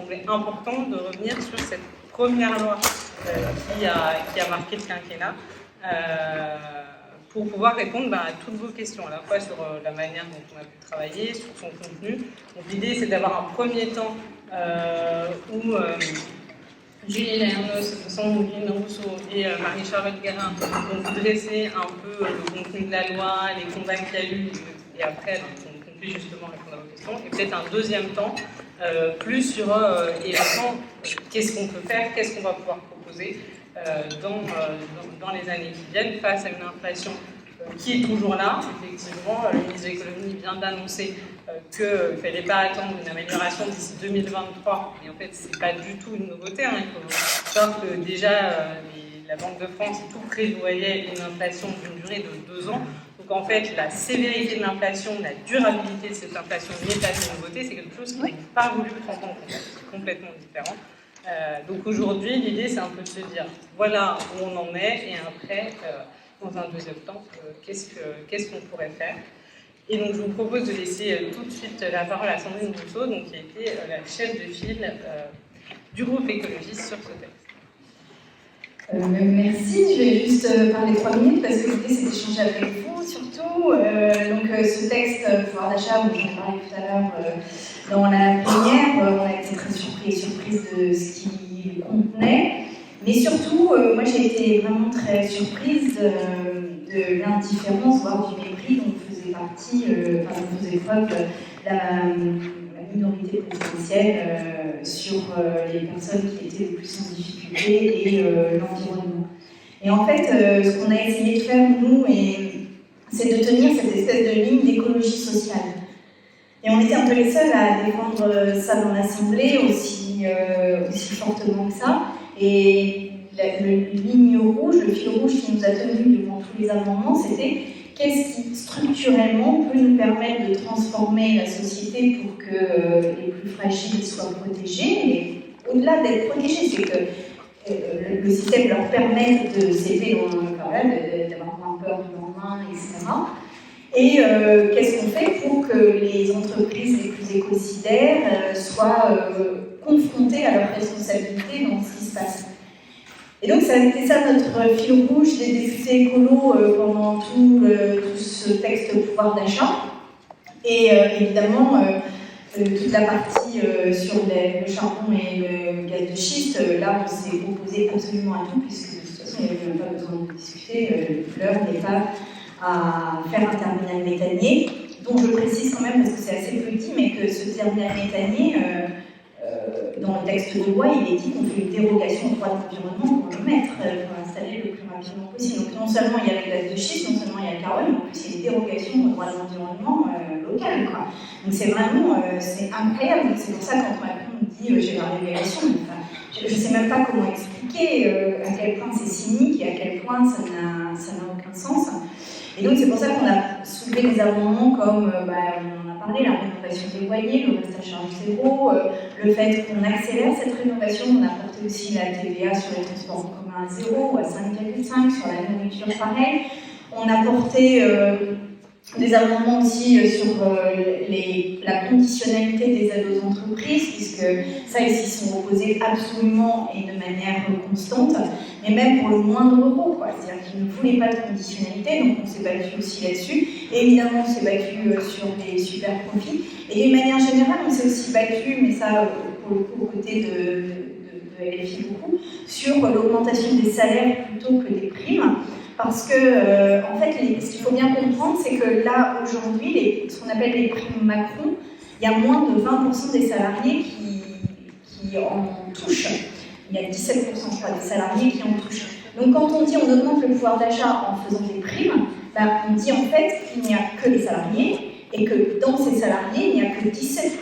semblait important de revenir sur cette première loi qui a marqué le quinquennat pour pouvoir répondre à toutes vos questions, à la fois sur la manière dont on a pu travailler, sur son contenu. Donc l'idée, c'est d'avoir un premier temps où Julie Lernos, Sandrine Rousseau et Marie-Charlotte Guérin vont dresser un peu le contenu de la loi, les combats qu'il y a eu, et après, on peut justement répondre à vos questions. Et peut-être un deuxième temps, plus sur qu'est-ce qu'on peut faire, qu'est-ce qu'on va pouvoir proposer dans les années qui viennent face à une inflation qui est toujours là. Effectivement, le ministre de l'économie vient d'annoncer qu'il ne fallait pas attendre une amélioration d'ici 2023. Et en fait, ce n'est pas du tout une nouveauté. Il faut savoir que déjà, la Banque de France et tout prévoyait une inflation d'une durée de 2 ans. Donc en fait, la sévérité de l'inflation, la durabilité de cette inflation n'est pas une nouveauté. C'est quelque chose qui n'est pas voulu prendre en compte. C'est complètement différent. Donc aujourd'hui, l'idée, c'est un peu de se dire, voilà où on en est, et après, dans un deuxième temps, qu'est-ce qu'on pourrait faire. Et donc je vous propose de laisser tout de suite la parole à Sandrine Rousseau, donc, qui a été la chef de file du groupe écologiste sur ce texte. Merci, je vais juste parler 3 minutes parce que l'idée c'est d'échanger avec vous surtout. Ce texte pouvoir d'achat, dont j'en ai parlé tout à l'heure dans la plénière, on a été très surprise de ce qu'il contenait. Mais surtout, moi j'ai été vraiment très surprise de l'indifférence, voire du mépris dont faisait partie, dont faisait preuve la minorité présidentielle sur les personnes qui étaient le plus en difficulté et l'environnement. Et en fait, ce qu'on a essayé de faire, nous, c'est de tenir cette espèce de ligne d'écologie sociale. Et on était un peu les seuls à défendre ça dans l'Assemblée aussi fortement que ça. Et la ligne rouge, le fil rouge qui nous a tenus devant tous les amendements, c'était qu'est-ce qui structurellement peut nous permettre de transformer la société pour que les plus fragiles soient protégés. Mais au-delà d'être protégés, c'est que le système leur permette de s'aider d'avoir moins peur du lendemain, etc. Et qu'est-ce qu'on fait pour que les entreprises les plus écocidaires soient confrontées à leurs responsabilités dans ce qui se passe. Et donc ça a été ça notre fil rouge des députés écolos pendant tout ce texte pouvoir d'achat. Et évidemment, toute la partie sur le charbon et le gaz de schiste, là on s'est opposé absolument à tout, puisque de toute façon il n'y avait même pas besoin de discuter, l'heure n'est pas à faire un terminal méthanier, dont je précise quand même, parce que c'est assez petit, mais que ce terminal méthanier, dans le texte de loi, il est dit qu'on fait une dérogation au droit de l'environnement pour le mettre, pour l'installer le plus rapidement possible. Donc non seulement il y a le gaz de schiste, non seulement il y a le carbone, mais en plus il y a une dérogation au droit de l'environnement local, quoi. Donc c'est vraiment c'est incroyable. C'est pour ça quand Macron dit j'ai la révélation, je ne sais même pas comment expliquer à quel point c'est cynique et à quel point ça n'a aucun sens. Et donc c'est pour ça qu'on a soulevé des amendements comme, on en a parlé, la rénovation des loyers, le reste à charge zéro, le fait qu'on accélère cette rénovation. On a porté aussi la TVA sur les transports en commun à 0 ou à 5,5, sur la nourriture pareil. On a porté des amendements aussi sur la conditionnalité des aides aux entreprises, puisque ça, ici, sont opposés absolument et de manière constante, mais même pour le moindre euro, quoi. C'est-à-dire qu'ils ne voulaient pas de conditionnalité, donc on s'est battu aussi là-dessus. Et évidemment, on s'est battu sur des super profits. Et d'une manière générale, on s'est aussi battu, mais ça, pour le coup, aux côtés de LFI beaucoup, sur l'augmentation des salaires plutôt que des primes. Parce que, en fait, ce qu'il faut bien comprendre, c'est que là, aujourd'hui, ce qu'on appelle les primes Macron, il y a moins de 20% des salariés qui en touchent. Il y a 17%, je crois, des salariés qui en touchent. Donc, quand on dit on augmente le pouvoir d'achat en faisant des primes, on dit en fait qu'il n'y a que les salariés et que dans ces salariés, il n'y a que 17%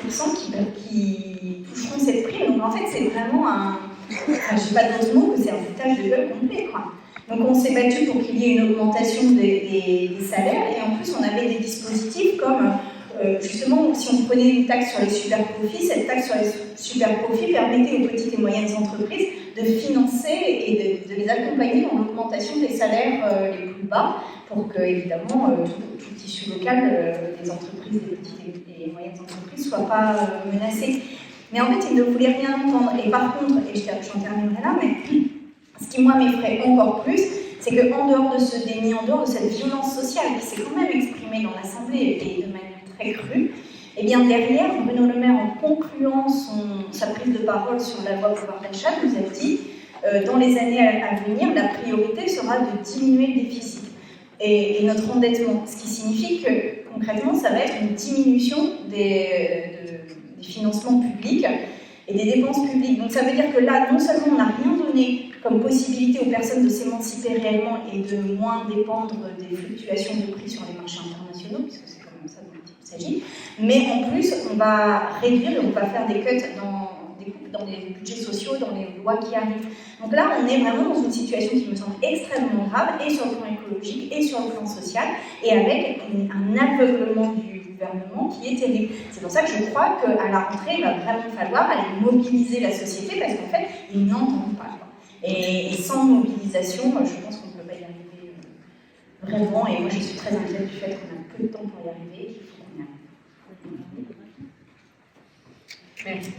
qui toucheront cette prime. Donc, en fait, c'est vraiment je n'ai pas d'autre mot que c'est un foutage de gueule complet, quoi. Donc on s'est battu pour qu'il y ait une augmentation des salaires, et en plus on avait des dispositifs comme justement si on prenait une taxe sur les super profits, cette taxe sur les super profits permettait aux petites et moyennes entreprises de financer et de les accompagner dans l'augmentation des salaires les plus bas pour que évidemment tout tissu local des entreprises, des petites et moyennes entreprises ne soit pas menacé. Mais en fait, ils ne voulaient rien entendre. Et par contre, et j'en terminerai là, mais ce qui moi m'effraie encore plus, c'est qu'en dehors de ce déni, en dehors de cette violence sociale qui s'est quand même exprimée dans l'Assemblée et de manière très crue, et bien derrière, Bruno Le Maire, en concluant sa prise de parole sur la loi pouvoir d'achat, nous a dit dans les années à venir, la priorité sera de diminuer le déficit et notre endettement. Ce qui signifie que concrètement, ça va être une diminution des financements publics et des dépenses publiques. Donc ça veut dire que là, non seulement on n'a rien donné comme possibilité aux personnes de s'émanciper réellement et de moins dépendre des fluctuations de prix sur les marchés internationaux, puisque c'est quand même ça dont il s'agit, mais en plus, on va réduire et on va faire des cuts dans les budgets sociaux, dans les lois qui arrivent. Donc là, on est vraiment dans une situation qui me semble extrêmement grave, et sur le plan écologique, et sur le plan social, et avec un aveuglement du gouvernement qui est terrible. C'est pour ça que je crois qu'à la rentrée, il va vraiment falloir aller mobiliser la société, parce qu'en fait, ils n'entendent pas. Et sans mobilisation, je pense qu'on ne peut pas y arriver vraiment, et moi je suis très inquiète du fait qu'on a peu de temps pour y arriver, et qu'il faut qu'on y arrive. Merci.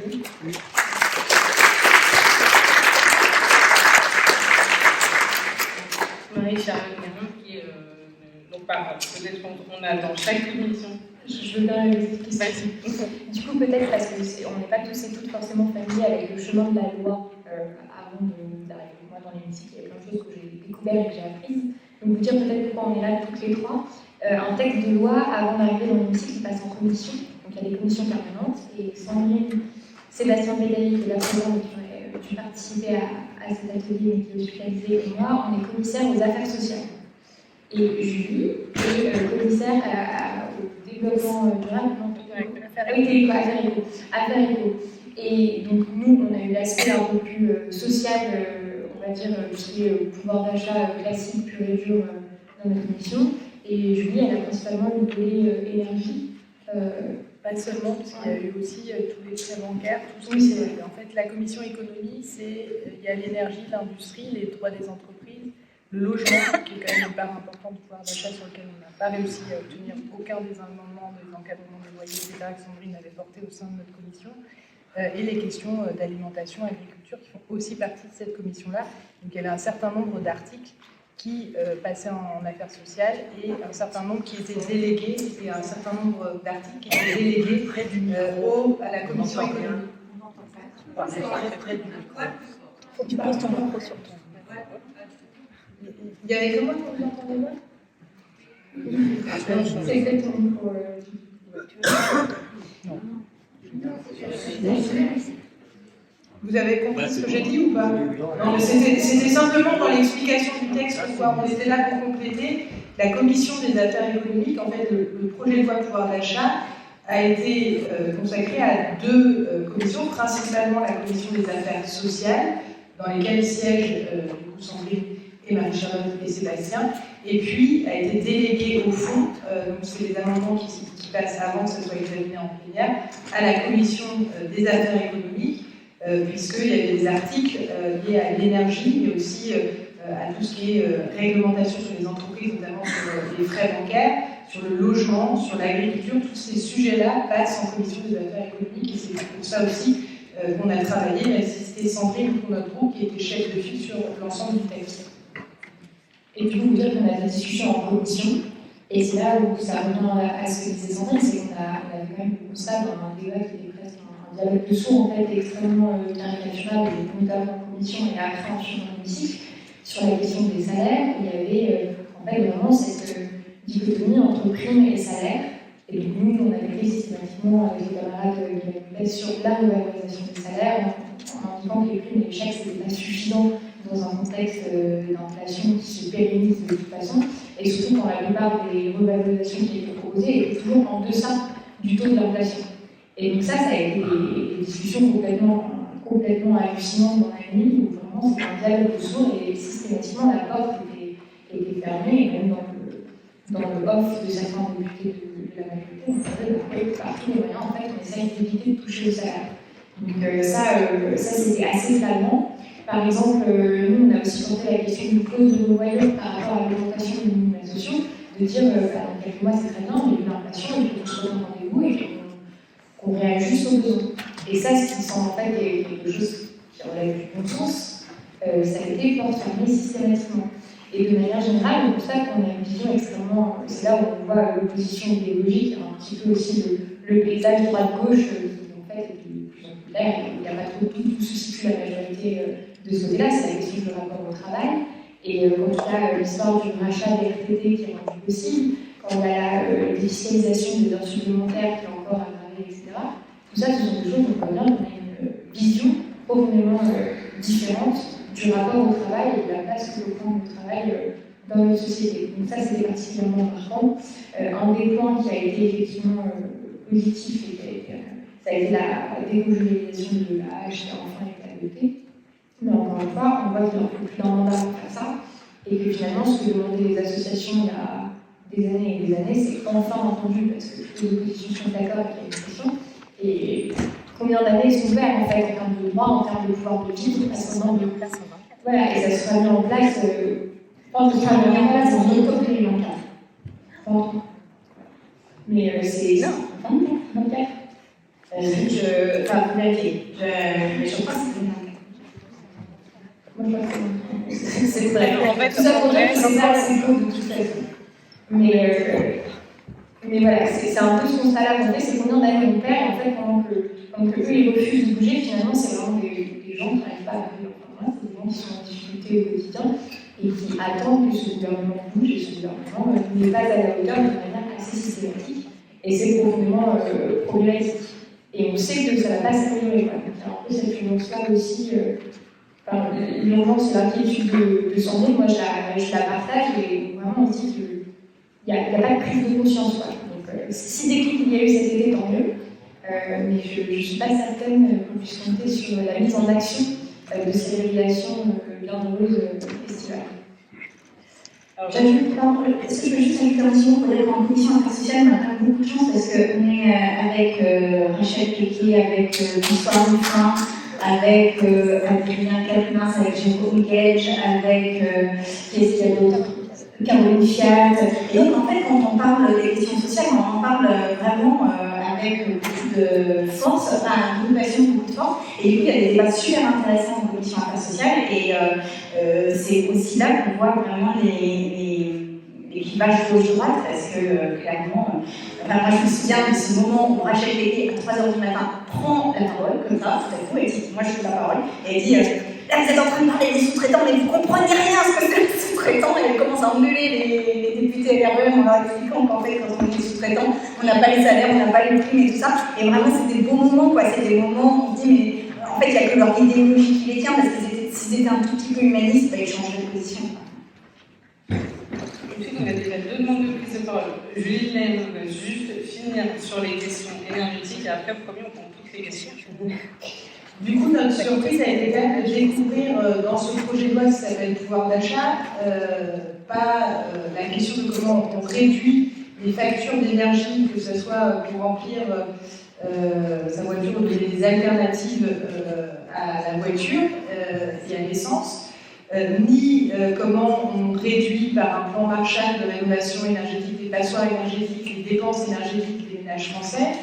Marie-Charlotte Garin, qui donc peut-être qu'on a dans chaque commission. Je veux bien une petite question. Du coup, peut-être parce qu'on n'est pas tous et toutes forcément familiers avec le chemin de la loi avant d'arriver. Moi, dans l'hémicycle, il y a plein de choses que j'ai découvertes et que j'ai apprises. Donc, vous dire peut-être pourquoi on est là toutes les trois. Un texte de loi, avant d'arriver dans l'hémicycle, il passe en commission. Donc, il y a des commissions permanentes. Et Sandrine, Sébastien Bédali, qui est la présidente, qui participait à cet atelier, qui est hospitalisé, et moi, on est commissaire aux affaires sociales. Et Julie est commissaire au développement durable, affaires éco. Et donc nous, on a eu l'aspect un peu plus social, on va dire, tout ce qui est pouvoir d'achat classique, pur et dur dans notre commission. Et Julie, elle a principalement le volet énergie. Pas seulement, parce qu'il y a eu aussi tous les frais bancaires, tout ce qui en fait, la commission économie, il y a l'énergie, l'industrie, les droits des entreprises, le logement, qui est quand même une part importante du pouvoir d'achat sur lequel on n'a pas réussi à obtenir aucun des amendements, des encadrements des loyers, etc., que Sandrine avait porté au sein de notre commission, et les questions d'alimentation, agriculture, qui font aussi partie de cette commission-là. Donc elle a un certain nombre d'articles qui passaient en affaires sociales et un certain nombre qui étaient délégués, et un certain nombre d'articles qui étaient délégués à la commission économique. C'est très du micro. Faut que tu poses ton micro sur toi. Il y avait comment quand vous entendez moi? C'est exactement pour... Non. Vous avez compris ce que j'ai dit ou pas? Non, c'était simplement dans l'explication du texte, on était là pour compléter. La commission des affaires économiques, en fait, le projet de loi pouvoir d'achat a été consacré à deux commissions, principalement la commission des affaires sociales, dans lesquelles siègent Sandrine et Marie-Charlotte et Sébastien, et puis a été délégué au fond, donc c'est les amendements qui passent avant que ce soit examiné en plénière, à la commission des affaires économiques, puisqu'il y avait des articles liés à l'énergie, mais aussi à tout ce qui est réglementation sur les entreprises, notamment sur les frais bancaires, sur le logement, sur l'agriculture. Tous ces sujets-là passent en commission des affaires économiques, et c'est pour ça aussi qu'on a travaillé, mais c'était Sandrine pour notre groupe qui était chef de file sur l'ensemble du texte. Et puis vous dire qu'on a des discussions en commission, et c'est là où ça revient à ce que disait Sandrine, c'est qu'on avait quand même le constat dans un débat qui était presque un dialogue de sourds, en fait, extrêmement caricatural, notamment en commission et après ensuite dans l'hémicycle, sur la question des salaires. Il y avait en fait vraiment cette dichotomie entre primes et salaires. Et donc nous, on avait pris systématiquement avec les camarades sur la revalorisation des salaires, en disant que les primes et les chèques, ce n'était pas suffisant dans un contexte d'inflation qui se pérennise de toute façon, et surtout quand la plupart des revalorisations qui étaient proposées étaient toujours en deçà du taux de l'inflation. Et donc ça a été des discussions complètement hallucinantes dans la nuit, où vraiment c'était un dialogue de sourds et systématiquement la porte était fermée, et même dans le off de certains députés de la majorité, on savait que par tous les moyens, en fait, on essaye d'éviter de toucher le salaire. Donc ça c'était assez flagrant. Par exemple, nous, on a aussi porté la question d'une clause de non-voyure par rapport à l'augmentation des minima sociaux, de dire, dans quelques mois, c'est très bien, mais l'inflation, il faut qu'on soit au rendez-vous et qu'on réajuste aux besoins. Et ça, ce qui me semble en fait quelque chose qui relève du bon sens, ça a été porte fermée systématiquement. Et de manière générale, on constate qu'on a une vision extrêmement. C'est là où on voit l'opposition idéologique, un petit peu aussi le paysage droite-gauche, qui en fait est de plus en plus clair. Il n'y a pas trop où se situe la majorité de ce côté-là, c'est la question du rapport au travail. Et quand il y a l'histoire du rachat des RTT qui est rendu possible, quand il y a la défiscalisation des heures supplémentaires qui est encore aggravée, etc. Tout ça, ce sont des choses qu'on voit bien qu'on a une vision profondément différente du rapport au travail et de la place que prend le travail dans notre société. Donc ça, c'était particulièrement marquant. Un des points qui a été effectivement positif, ça a été la déconjugalisation de la hache qui a enfin été adoptée. Mais encore une fois, on voit qu'il en faut plus d'un mandat pour faire ça, et que finalement, ce que demandaient les associations il y a des années et des années, c'est enfin entendu, parce que toutes les oppositions sont d'accord qu'il y a une question. Et combien d'années sont ouvertes en fait en termes de droit, en termes de pouvoir de vivre, parce qu'on de place. Voilà, et ça sera mis en place, je pense que ça sera mis en place en octobre 2024. Mais c'est. Non, 24. Enfin, vous l'aviez. Mais je crois que c'est 2024. C'est vrai. En fait, tout ça pour dire que c'est pas assez tôt de toute façon. Mais voilà, c'est un peu ce constat-là qu'on fait, c'est combien d'années on perd en fait pendant que eux ils refusent de bouger. Finalement, c'est vraiment des gens qui n'arrivent pas à bouger. Enfin, c'est des gens qui sont en difficulté au quotidien et qui attendent que ce gouvernement bouge, et ce gouvernement n'est pas à la hauteur de manière assez systématique. Et c'est profondément problématique. Et on sait que ça ne va pas s'améliorer. Donc il y a un peu cette urgence-là aussi. L'urgence et l'inquiétude de santé, moi je la partage, et vraiment on se dit qu'il n'y a pas de prise de conscience. Quoi. Donc si déclic il y a eu cet été, tant mieux. Mais je ne suis pas certaine qu'on puisse compter sur la mise en action de ces régulations bienheureuses estivales. Est-ce que je peux juste ajouter un petit mot pour dire qu'en commission affaires sociales, on a quand même beaucoup de chance parce qu'on est avec Rachel Keke, avec l'histoire du frein, avec Adrien Kalkmars, avec Jenko Gage, avec qu'est-ce qu'il y a d'autre, Caroline Fiat. Et donc en fait, quand on parle des questions sociales, on en parle vraiment avec beaucoup de force, enfin beaucoup de passion, beaucoup de force. Et du coup, il y a des débats super intéressants en commission affaires sociales. Et c'est aussi là qu'on voit vraiment les clivages gauche-droite, parce que clairement, moi je me souviens de ce moment où Rachel Keke, à 3h du matin, prend la parole, comme ça, tout à coup, et dit, moi je prends la parole, et elle dit, là vous êtes en train de parler des sous-traitants, mais vous comprenez rien à ce que c'est les sous-traitants, et elle commence à engueuler les députés LREM en leur expliquant qu'en fait, quand on est sous-traitant, on n'a pas les salaires, on n'a pas les primes et tout ça, et vraiment c'est des beaux moments, quoi, c'est des moments où on se dit, mais en fait, il n'y a que leur idéologie qui les tient, parce que s'ils étaient un tout petit peu humanistes, ils changeraient de position. Ensuite, on a déjà 2 demandes de prise de parole. Julie Laine va juste finir sur les questions énergétiques et après, promis, on prend toutes les questions. Du coup, notre surprise a été quand même de découvrir dans ce projet de loi qui s'appelle pouvoir d'achat, pas la question de comment on réduit les factures d'énergie, que ce soit pour remplir sa voiture ou des alternatives à la voiture et à l'essence. Ni comment on réduit par un plan Marshall de rénovation énergétique des passoires énergétiques, les dépenses énergétiques des ménages français,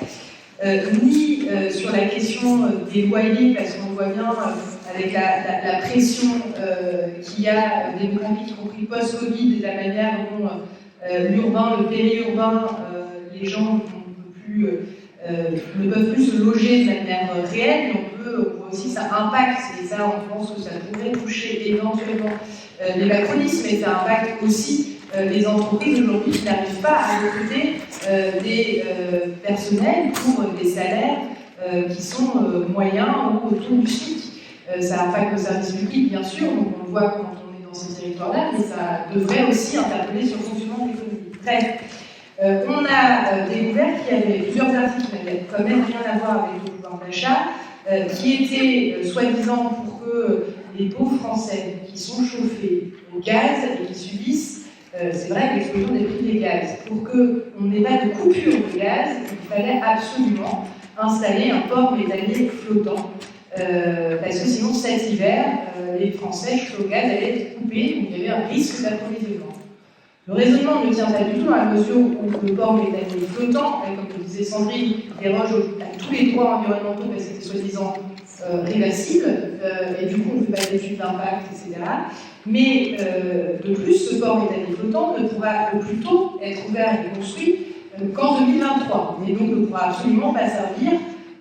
ni sur la question des loyers, parce qu'on voit bien avec la pression qu'il y a des grands villes, y compris post-Covid, et la manière dont l'urbain, le périurbain, les gens ne peuvent plus se loger de manière réelle, on voit aussi ça impacte, et ça on pense que ça pourrait toucher éventuellement les macronistes, mais ça impacte aussi les entreprises aujourd'hui qui n'arrivent pas à recruter des personnels pour des salaires qui sont moyens ou autour du SMIC. Ça impacte le service public bien sûr, donc on le voit quand on est dans ces territoires-là, mais ça devrait aussi interpeller sur le fonctionnement de l'économie. Bref. On a découvert qu'il y avait plusieurs articles qui n'avaient quand même rien à voir avec le pouvoir d'achat, qui étaient soi-disant pour que les pauvres Français qui sont chauffés au gaz et qui subissent, c'est vrai, l'explosion des prix des gaz, pour qu'on n'ait pas de coupure de gaz, il fallait absolument installer un port métallier flottant, parce que sinon cet hiver, les Français chauffés au gaz allaient être coupés, donc il y avait un risque d'approvisionnement. Le raisonnement ne tient pas du tout dans la mesure où le port méthanier flottant, comme le disait Sandrine, déroge à tous les droits environnementaux parce que c'est soi-disant réversible, et du coup on ne fait pas d'études d'impact, etc. Mais de plus, ce port méthanier flottant ne pourra au plus tôt être ouvert et construit qu'en 2023, et donc ne pourra absolument pas servir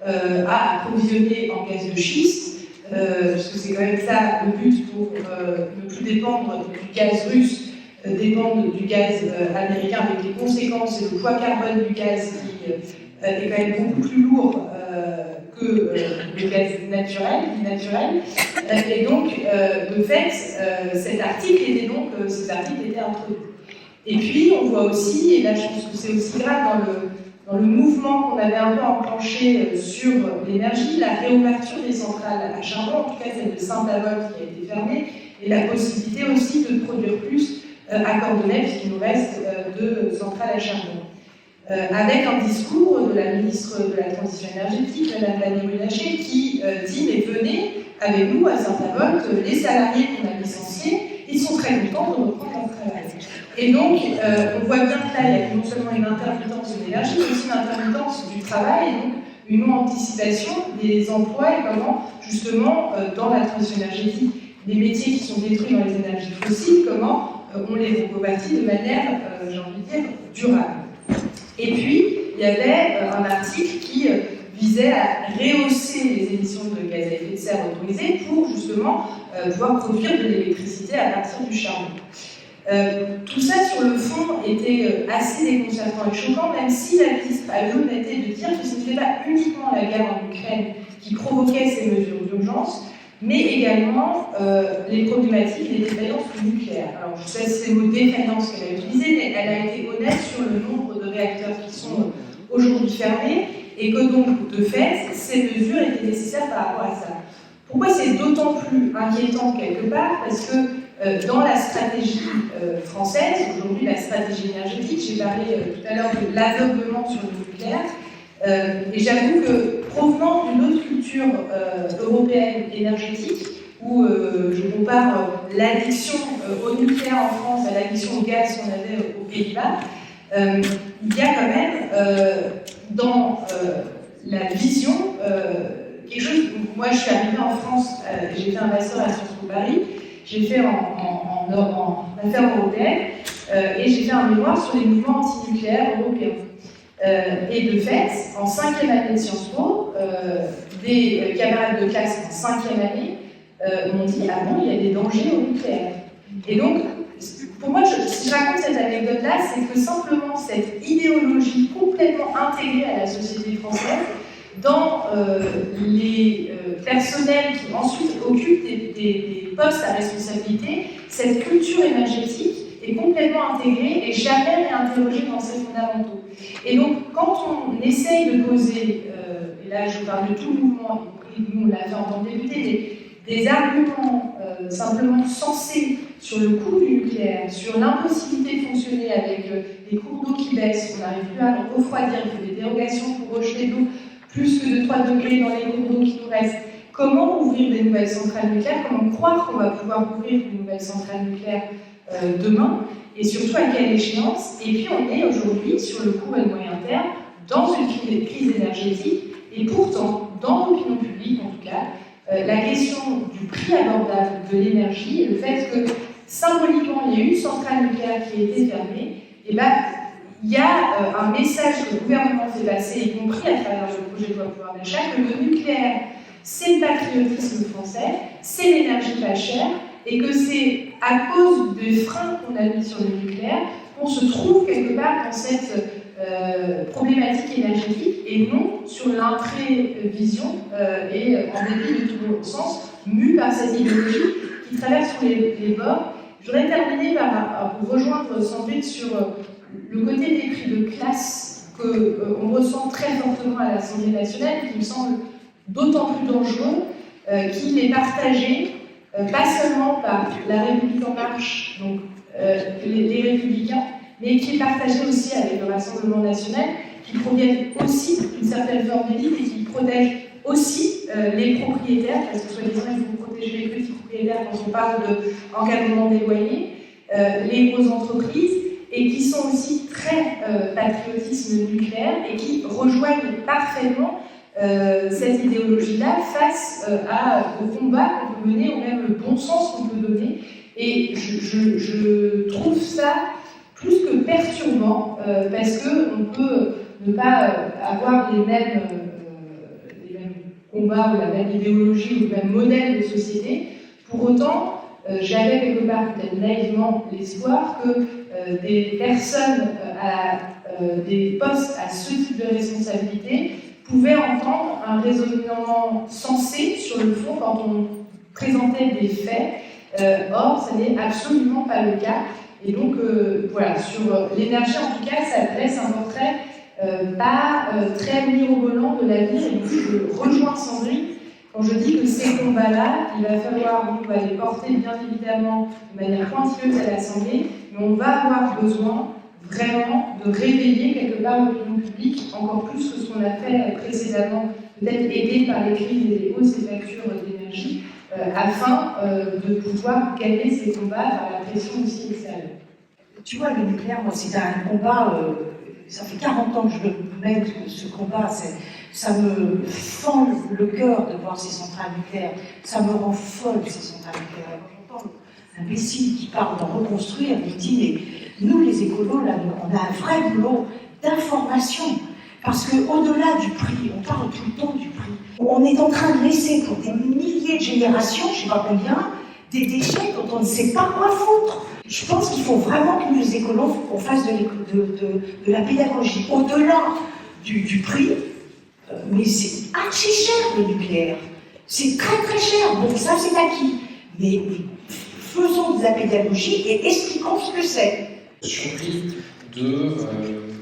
à approvisionner en gaz de schiste, puisque c'est quand même ça le but pour ne plus dépendre du gaz russe, dépendre du gaz américain, avec les conséquences et le poids carbone du gaz qui est quand même beaucoup plus lourd que le gaz naturel. Et donc, de fait, cet article était introduit. Et puis, on voit aussi, et là je pense que c'est aussi grave dans le mouvement qu'on avait un peu enclenché sur l'énergie, la réouverture des centrales à charbon, en tout cas celle de Saint-Avold qui a été fermée, et la possibilité aussi de produire plus à Cordonnet, puisqu'il nous reste de centrales à charbon. Avec un discours de la ministre de la Transition énergétique, Mme Pannier-Runacher, qui dit « Mais venez avec nous à Saint-Avold, les salariés qu'on a licenciés, ils sont très contents de reprendre leur travail. » Et donc, on voit bien que là, il y a non seulement une intermittence de l'énergie, mais aussi une intermittence du travail, et donc une non-anticipation des emplois et comment, justement, dans la transition énergétique, les métiers qui sont détruits dans les énergies fossiles, comment on les reconvertit de manière, j'ai envie de dire, durable. Et puis, il y avait un article qui visait à rehausser les émissions de gaz à effet de serre autorisées pour, justement, pouvoir produire de l'électricité à partir du charbon. Tout ça, sur le fond, était assez déconcertant et choquant, même si la ministre a eu l'honnêteté de dire que ce n'était pas uniquement la guerre en Ukraine qui provoquait ces mesures d'urgence, mais également les problématiques des défaillances nucléaires. Alors, je sais c'est le mot défaillance qu'elle a utilisé, mais elle a été honnête sur le nombre de réacteurs qui sont aujourd'hui fermés, et que donc, de fait, ces mesures étaient nécessaires par rapport à ça. Pourquoi c'est d'autant plus inquiétant quelque part? Parce que dans la stratégie française, aujourd'hui la stratégie énergétique, j'ai parlé tout à l'heure de l'aveuglement sur le nucléaire, et j'avoue que provenant d'une autre culture européenne énergétique, où je compare l'addiction au nucléaire en France à l'addiction au gaz qu'on avait aux Pays-Bas, il y a quand même dans la vision quelque chose. Moi, je suis arrivée en France, j'ai fait un master à Sciences Po Paris, j'ai fait en affaires européennes, et j'ai fait un mémoire sur les mouvements antinucléaires européens. Et de fait, en 5e année de Sciences Po, des camarades de classe en 5e année m'ont dit « Ah bon, il y a des dangers au nucléaire ». Et donc, pour moi, si je raconte cette anecdote-là, c'est que simplement cette idéologie complètement intégrée à la société française, dans les personnels qui ensuite occupent des postes à responsabilité, cette culture énergétique est complètement intégrée et jamais réinterrogée dans ses fondamentaux. Et donc, quand on essaye de poser, et là je parle de tout le mouvement, et nous on l'a fait en tant que député, des arguments simplement sensés sur le coût du nucléaire, sur l'impossibilité de fonctionner avec des cours d'eau qui baissent, on n'arrive plus à refroidir, il faut des dérogations pour rejeter de l'eau plus que de 3 degrés dans les cours d'eau qui nous restent. Comment ouvrir des nouvelles centrales nucléaires? Comment croire qu'on va pouvoir ouvrir de nouvelles centrales nucléaires demain? Et surtout à quelle échéance? Et puis on est aujourd'hui, sur le court et le moyen terme, dans une crise énergétique. Et pourtant, dans l'opinion publique en tout cas, la question du prix abordable de l'énergie et le fait que symboliquement il y a une centrale nucléaire qui a été fermée, et il y a un message que le gouvernement fait passer, y compris à travers le projet de loi pouvoir d'achat, que le nucléaire, c'est le patriotisme français, c'est l'énergie pas chère, et que c'est à cause des freins qu'on a mis sur le nucléaire qu'on se trouve quelque part dans cette problématique énergétique, et non sur l'imprévision et en dépit de tout bon sens, mue par cette idéologie qui traverse les bords. Je voudrais terminer par rejoindre Sandrine sur le côté des prix de classe qu'on ressent très fortement à l'Assemblée nationale, qui me semble d'autant plus dangereux qu'il est partagé pas seulement par la République en marche, donc les Républicains, mais qui est partagé aussi avec le Rassemblement national, qui proviennent aussi d'une certaine forme d'élite et qui protègent aussi les propriétaires, parce que soi-disant il faut protéger les petits propriétaires quand on parle d'encadrement des loyers, les grosses entreprises, et qui sont aussi très patriotisme nucléaire et qui rejoignent parfaitement cette idéologie-là face au combat qu'on peut mener, ou même le bon sens qu'on peut donner. Et je trouve ça plus que perturbant, parce qu'on peut ne pas avoir les mêmes combats ou la même idéologie ou le même modèle de société. Pour autant, j'avais quelque part peut-être naïvement l'espoir que des personnes à des postes à ce type de responsabilité pouvaient entendre un raisonnement sensé sur le fond quand on présentait des faits. Or, ce n'est absolument pas le cas. Et donc, voilà, sur l'énergie, en tout cas, ça dresse un portrait pas très mirobolant de l'avenir. Et donc, je rejoins Sandrine quand je dis que ces combats-là, il va falloir, nous, les porter bien évidemment de manière pointilleuse à l'Assemblée, mais on va avoir besoin vraiment de réveiller quelque part l'opinion publique, encore plus que ce qu'on a fait précédemment, peut-être aidé par les crises et les hausses des factures d'énergie, afin de pouvoir gagner ces combats par la pression aussi extérieure. Tu vois, le nucléaire, moi, c'est un combat, ça fait 40 ans que je le mène, ce combat, ça me fend le cœur de voir ces centrales nucléaires, ça me rend folle, ces centrales nucléaires. Quand j'entends l'imbécile qui parle d'en reconstruire, il me dit, mais nous, les écolos, là, on a un vrai boulot d'information. Parce qu'au-delà du prix, on parle tout le temps du prix. On est en train de laisser pour des milliers de générations, je ne sais pas combien, des déchets dont on ne sait pas quoi foutre. Je pense qu'il faut vraiment que nous, les écolos, on fasse de la pédagogie au-delà du prix. Mais c'est archi cher le nucléaire. C'est très très cher. Bon, ça c'est acquis. Mais faisons de la pédagogie et expliquons ce que c'est. Je suis surpris de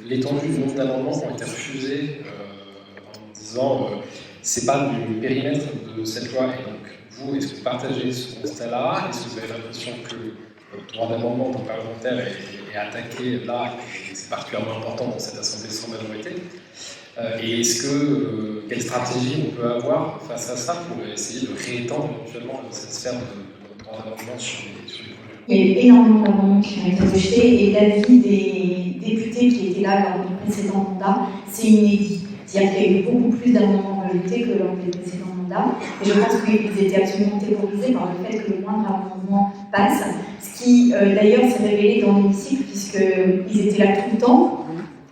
l'étendue du nombre d'amendements qui ont été refusés en disant c'est pas du périmètre de cette loi. Et donc, vous, est-ce que vous partagez ce constat-là? Est-ce que vous avez l'impression que le droit d'amendement en parlementaire est attaqué là, et c'est particulièrement important dans cette assemblée sans majorité? Et est-ce que, quelle stratégie on peut avoir face à ça pour essayer de réétendre éventuellement cette sphère de droit d'amendement sur les projets? Il y a eu énormément d'amendements qui ont été rejetés et l'avis des députés qui étaient là lors du précédent mandat, c'est inédit. C'est-à-dire qu'il y a eu beaucoup plus d'amendements rejetés que lors des précédents mandats. Et je pense qu'ils étaient absolument terrorisés par le fait que le moindre amendement passe. Ce qui, d'ailleurs, s'est révélé dans l'hémicycle, puisqu'ils étaient là tout le temps.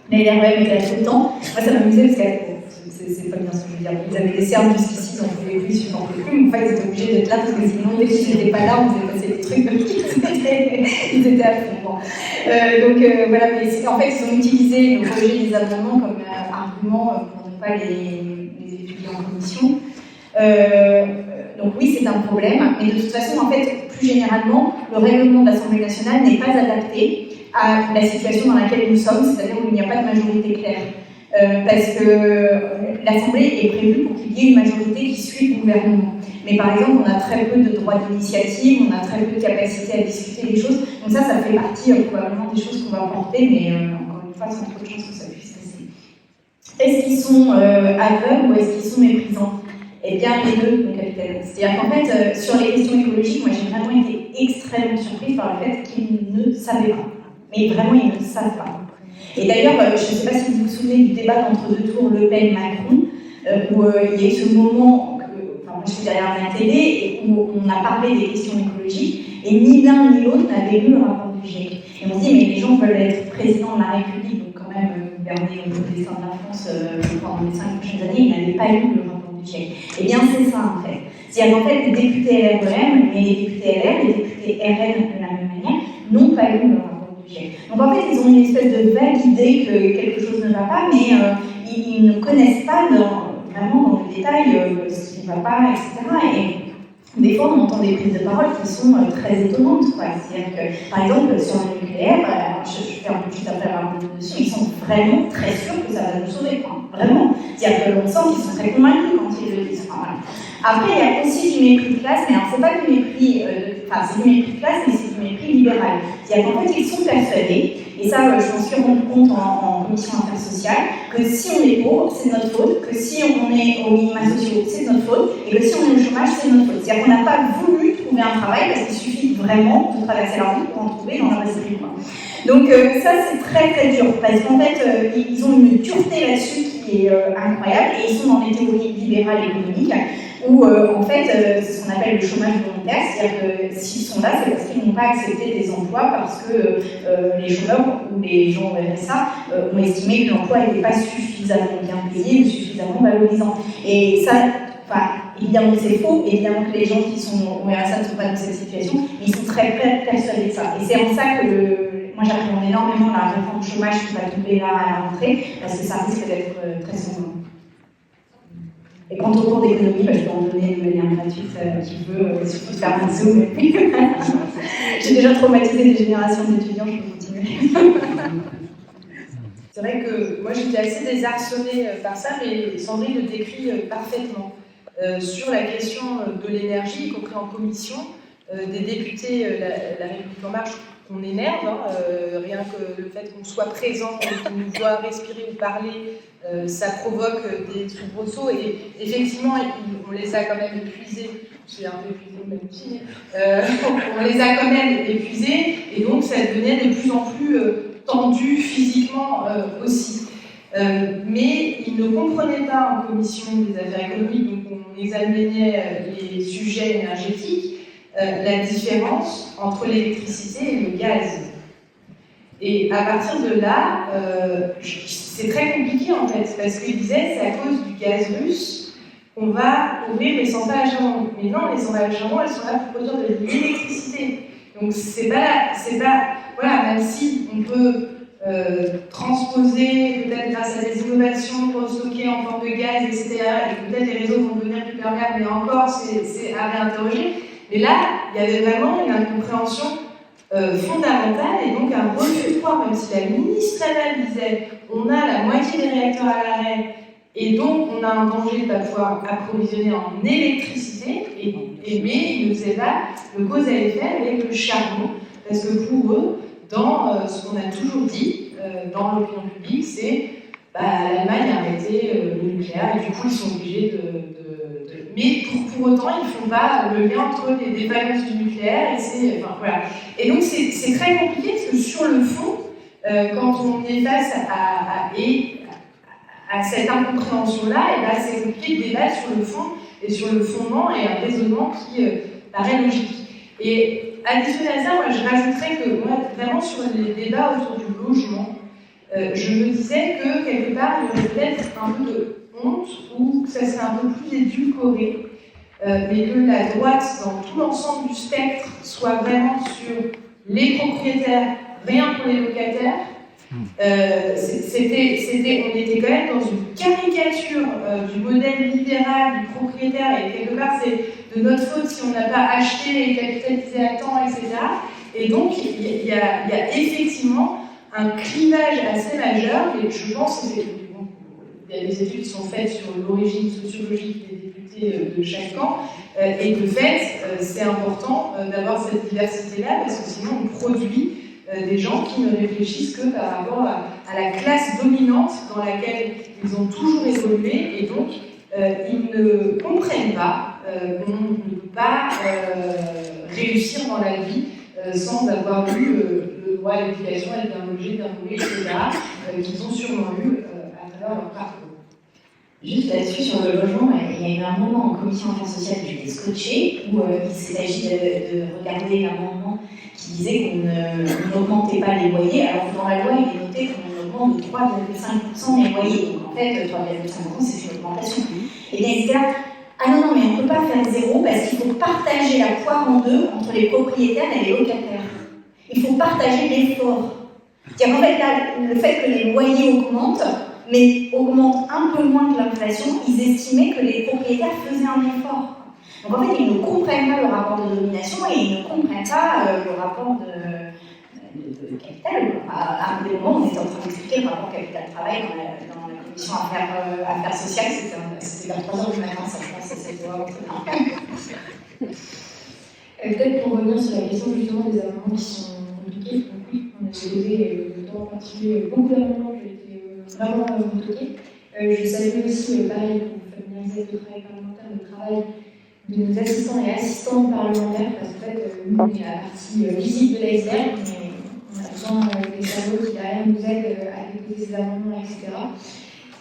Les LREM étaient là tout le temps. Moi, ça m'amusait parce que c'est pas bien ce que je veux dire. Ils avaient des cernes jusqu'ici, ils en pouvaient plus, ils n'en pouvaient plus. En fait, ils étaient obligés d'être là parce que sinon, dès qu'ils n'étaient pas là, on faisait passer des trucs. Ils étaient à fond. Bon. Voilà, mais en fait, ils ont utilisé le rejet des amendements comme argument pour ne pas les étudier en commission. Donc oui, c'est un problème, mais de toute façon, en fait, plus généralement, le règlement de l'Assemblée nationale n'est pas adapté à la situation dans laquelle nous sommes, c'est-à-dire où il n'y a pas de majorité claire. Parce que l'Assemblée est prévue pour qu'il y ait une majorité qui suit le gouvernement. Mais par exemple, on a très peu de droits d'initiative, on a très peu de capacité à discuter des choses. Donc ça fait partie probablement des choses qu'on va porter, mais encore une fois, sans trop de chance que ça puisse passer. Est-ce qu'ils sont aveugles ou est-ce qu'ils sont méprisants? Eh bien, les deux, mon capitaine. C'est-à-dire qu'en fait, sur les questions écologiques, moi j'ai vraiment été extrêmement surprise par le fait qu'ils ne savaient pas. Mais vraiment, ils ne savent pas. Et d'ailleurs, je ne sais pas si vous vous souvenez du débat d'entre deux tours Le Pen-Macron, où il y a eu ce moment, moi je suis derrière ma télé, et où on a parlé des questions écologiques, et ni l'un ni l'autre n'avait lu le rapport du GIEC. Et on se dit, mais les gens veulent être président de la République, donc quand même gouverner au destin de la France pendant les 5 prochaines années, ils n'avaient pas lu le rapport du GIEC. Eh bien, c'est ça en fait. C'est-à-dire qu'en fait, les députés LREM et les députés LR, les députés RN de la même manière, n'ont pas lu le rapport du GIEC. Donc en fait, ils ont une espèce de vague idée que quelque chose ne va pas, mais ils ne connaissent pas vraiment dans le détail ce qui ne va pas, etc. Et des fois, on entend des prises de parole qui sont très étonnantes. C'est-à-dire que, par exemple, sur le nucléaire, je fais un peu juste après la dessus, ils sont vraiment très sûrs que ça va nous sauver. Vraiment. C'est-à-dire que l'on sent qu'ils sont très convaincus quand ils le disent. Voilà. Après, il y a aussi du mépris de classe, mais alors c'est pas du mépris, c'est du mépris de classe, mais c'est du mépris libéral. C'est-à-dire qu'en fait, ils sont persuadés, et ça, je m'en suis rendu compte en commission affaires sociales, que si on est pauvre, c'est notre faute, que si on est au minima sociaux, c'est notre faute, et que si on est au chômage, c'est notre faute. C'est-à-dire qu'on n'a pas voulu trouver trouver un travail parce qu'il suffit vraiment de traverser la rue pour en trouver dans l'industrie. Donc ça c'est très très dur parce qu'en fait ils ont une dureté là-dessus qui est incroyable et ils sont dans des théories libérales économiques où en fait c'est ce qu'on appelle le chômage volontaire, c'est-à-dire que s'ils sont là c'est parce qu'ils n'ont pas accepté des emplois parce que les chômeurs ou les gens au RSA ont estimé que l'emploi n'était pas suffisamment bien payé ou suffisamment valorisant. Et ça, enfin, évidemment que c'est faux, évidemment que les gens qui sont au RSA ne sont pas dans cette situation, mais ils sont très persuadés de ça. Et c'est en ça que moi j'appréhende énormément la réforme du chômage qui va tomber là à la rentrée, parce que ça risque d'être très sanglant. Et quant au cours d'économie, je peux en donner une lien gratuite qui veut, il suffit de faire un zoom. J'ai déjà traumatisé des générations d'étudiants, je peux continuer. C'est vrai que moi j'étais assez désarçonnée par ça, mais Sandrine le décrit parfaitement. Sur la question de l'énergie, y compris en commission, des députés La République En Marche, on énerve, rien que le fait qu'on soit présent, qu'on nous voit respirer ou parler, ça provoque des soubresauts et effectivement on les a quand même épuisés. Je suis un peu épuisée même aussi. On les a quand même épuisés et donc ça devenait de plus en plus tendu physiquement aussi. Mais ils ne comprenaient pas en commission des affaires économiques, donc on examinait les sujets énergétiques, la différence entre l'électricité et le gaz. Et à partir de là, c'est très compliqué en fait, parce qu'ils disaient c'est à cause du gaz russe qu'on va ouvrir les centrales à charbon. Mais non, les centrales à charbon, elles sont là pour produire de l'électricité. Donc c'est pas, voilà, même si on peut transposer peut-être grâce à des innovations pour stocker en forme de gaz, etc. Et peut-être les réseaux vont devenir plus perméables, mais encore c'est à réinterroger. Mais là, il y avait vraiment une incompréhension fondamentale et donc un refus de croire, même si la ministre elle-même disait on a la moitié des réacteurs à l'arrêt et donc on a un danger de ne pas pouvoir approvisionner en électricité, mais ils ne faisaient pas le cause à effet avec le charbon, parce que pour eux, dans ce qu'on a toujours dit dans l'opinion publique, c'est l'Allemagne a arrêté le nucléaire et du coup ils sont obligés de... Mais pour autant, ils ne font pas le lien entre les défaillances du nucléaire et voilà. Et donc c'est très compliqué parce que sur le fond, quand on est face à cette incompréhension-là, c'est compliqué de débattre sur le fond et sur le fondement et un raisonnement qui paraît logique. Et additionné à ça, moi je rajouterais que moi, vraiment sur les débats autour du logement, je me disais que quelque part il y aurait peut-être un peu de honte ou que ça serait un peu plus édulcoré, mais que la droite dans tout l'ensemble du spectre soit vraiment sur les propriétaires, rien pour les locataires. On était quand même dans une caricature du modèle libéral du propriétaire et quelque part c'est de notre faute si on n'a pas acheté et capitalisé à temps, etc. Et donc il y a effectivement un clivage assez majeur et je pense que il y a des études qui sont faites sur l'origine sociologique des députés de chaque camp et de fait c'est important d'avoir cette diversité-là parce que sinon on produit des gens qui ne réfléchissent que par rapport à la classe dominante dans laquelle ils ont toujours évolué et donc ils ne comprennent pas qu'on ne peut pas réussir dans la vie sans avoir eu le droit à l'éducation, être bien logé, bien nourri, etc. Qu'ils ont sûrement eu à travers leur parcours. Juste là-dessus, sur le logement, il y a eu un moment en commission affaires sociales où j'étais scotchée, où il s'agit de regarder l'amendement qui disait qu'on n'augmentait pas les loyers, alors que dans la loi, il est noté qu'on augmente de 3,5% les loyers. Donc en fait, 3,5% c'est une augmentation. Et bien, etc. Ah non, mais on ne peut pas faire zéro parce qu'il faut partager la poire en deux entre les propriétaires et les locataires. Il faut partager l'effort. C'est-à-dire qu'en fait, là, le fait que les loyers augmentent, mais augmentent un peu moins que l'inflation, ils estimaient que les propriétaires faisaient un effort. Donc en fait, ils ne comprennent pas le rapport de domination et ils ne comprennent pas le rapport de capital. À un moment, on était en train d'expliquer le rapport capital-travail dans la commission affaires sociales, c'était vers 3h du matin, ça je pense, c'est cette loi. Peut-être pour revenir sur la question justement des amendements qui sont compliqués, donc oui, on a déposé en particulier beaucoup d'amendements qui étaient vraiment retoqués. Je savais aussi, pareil, pour familiariser avec le travail parlementaire, le travail de nos assistants et assistantes parlementaires, parce qu'en fait, nous, on est la partie visible de l'iceberg, mais on a besoin des cerveaux qui derrière nous aident à déposer ces amendements, etc.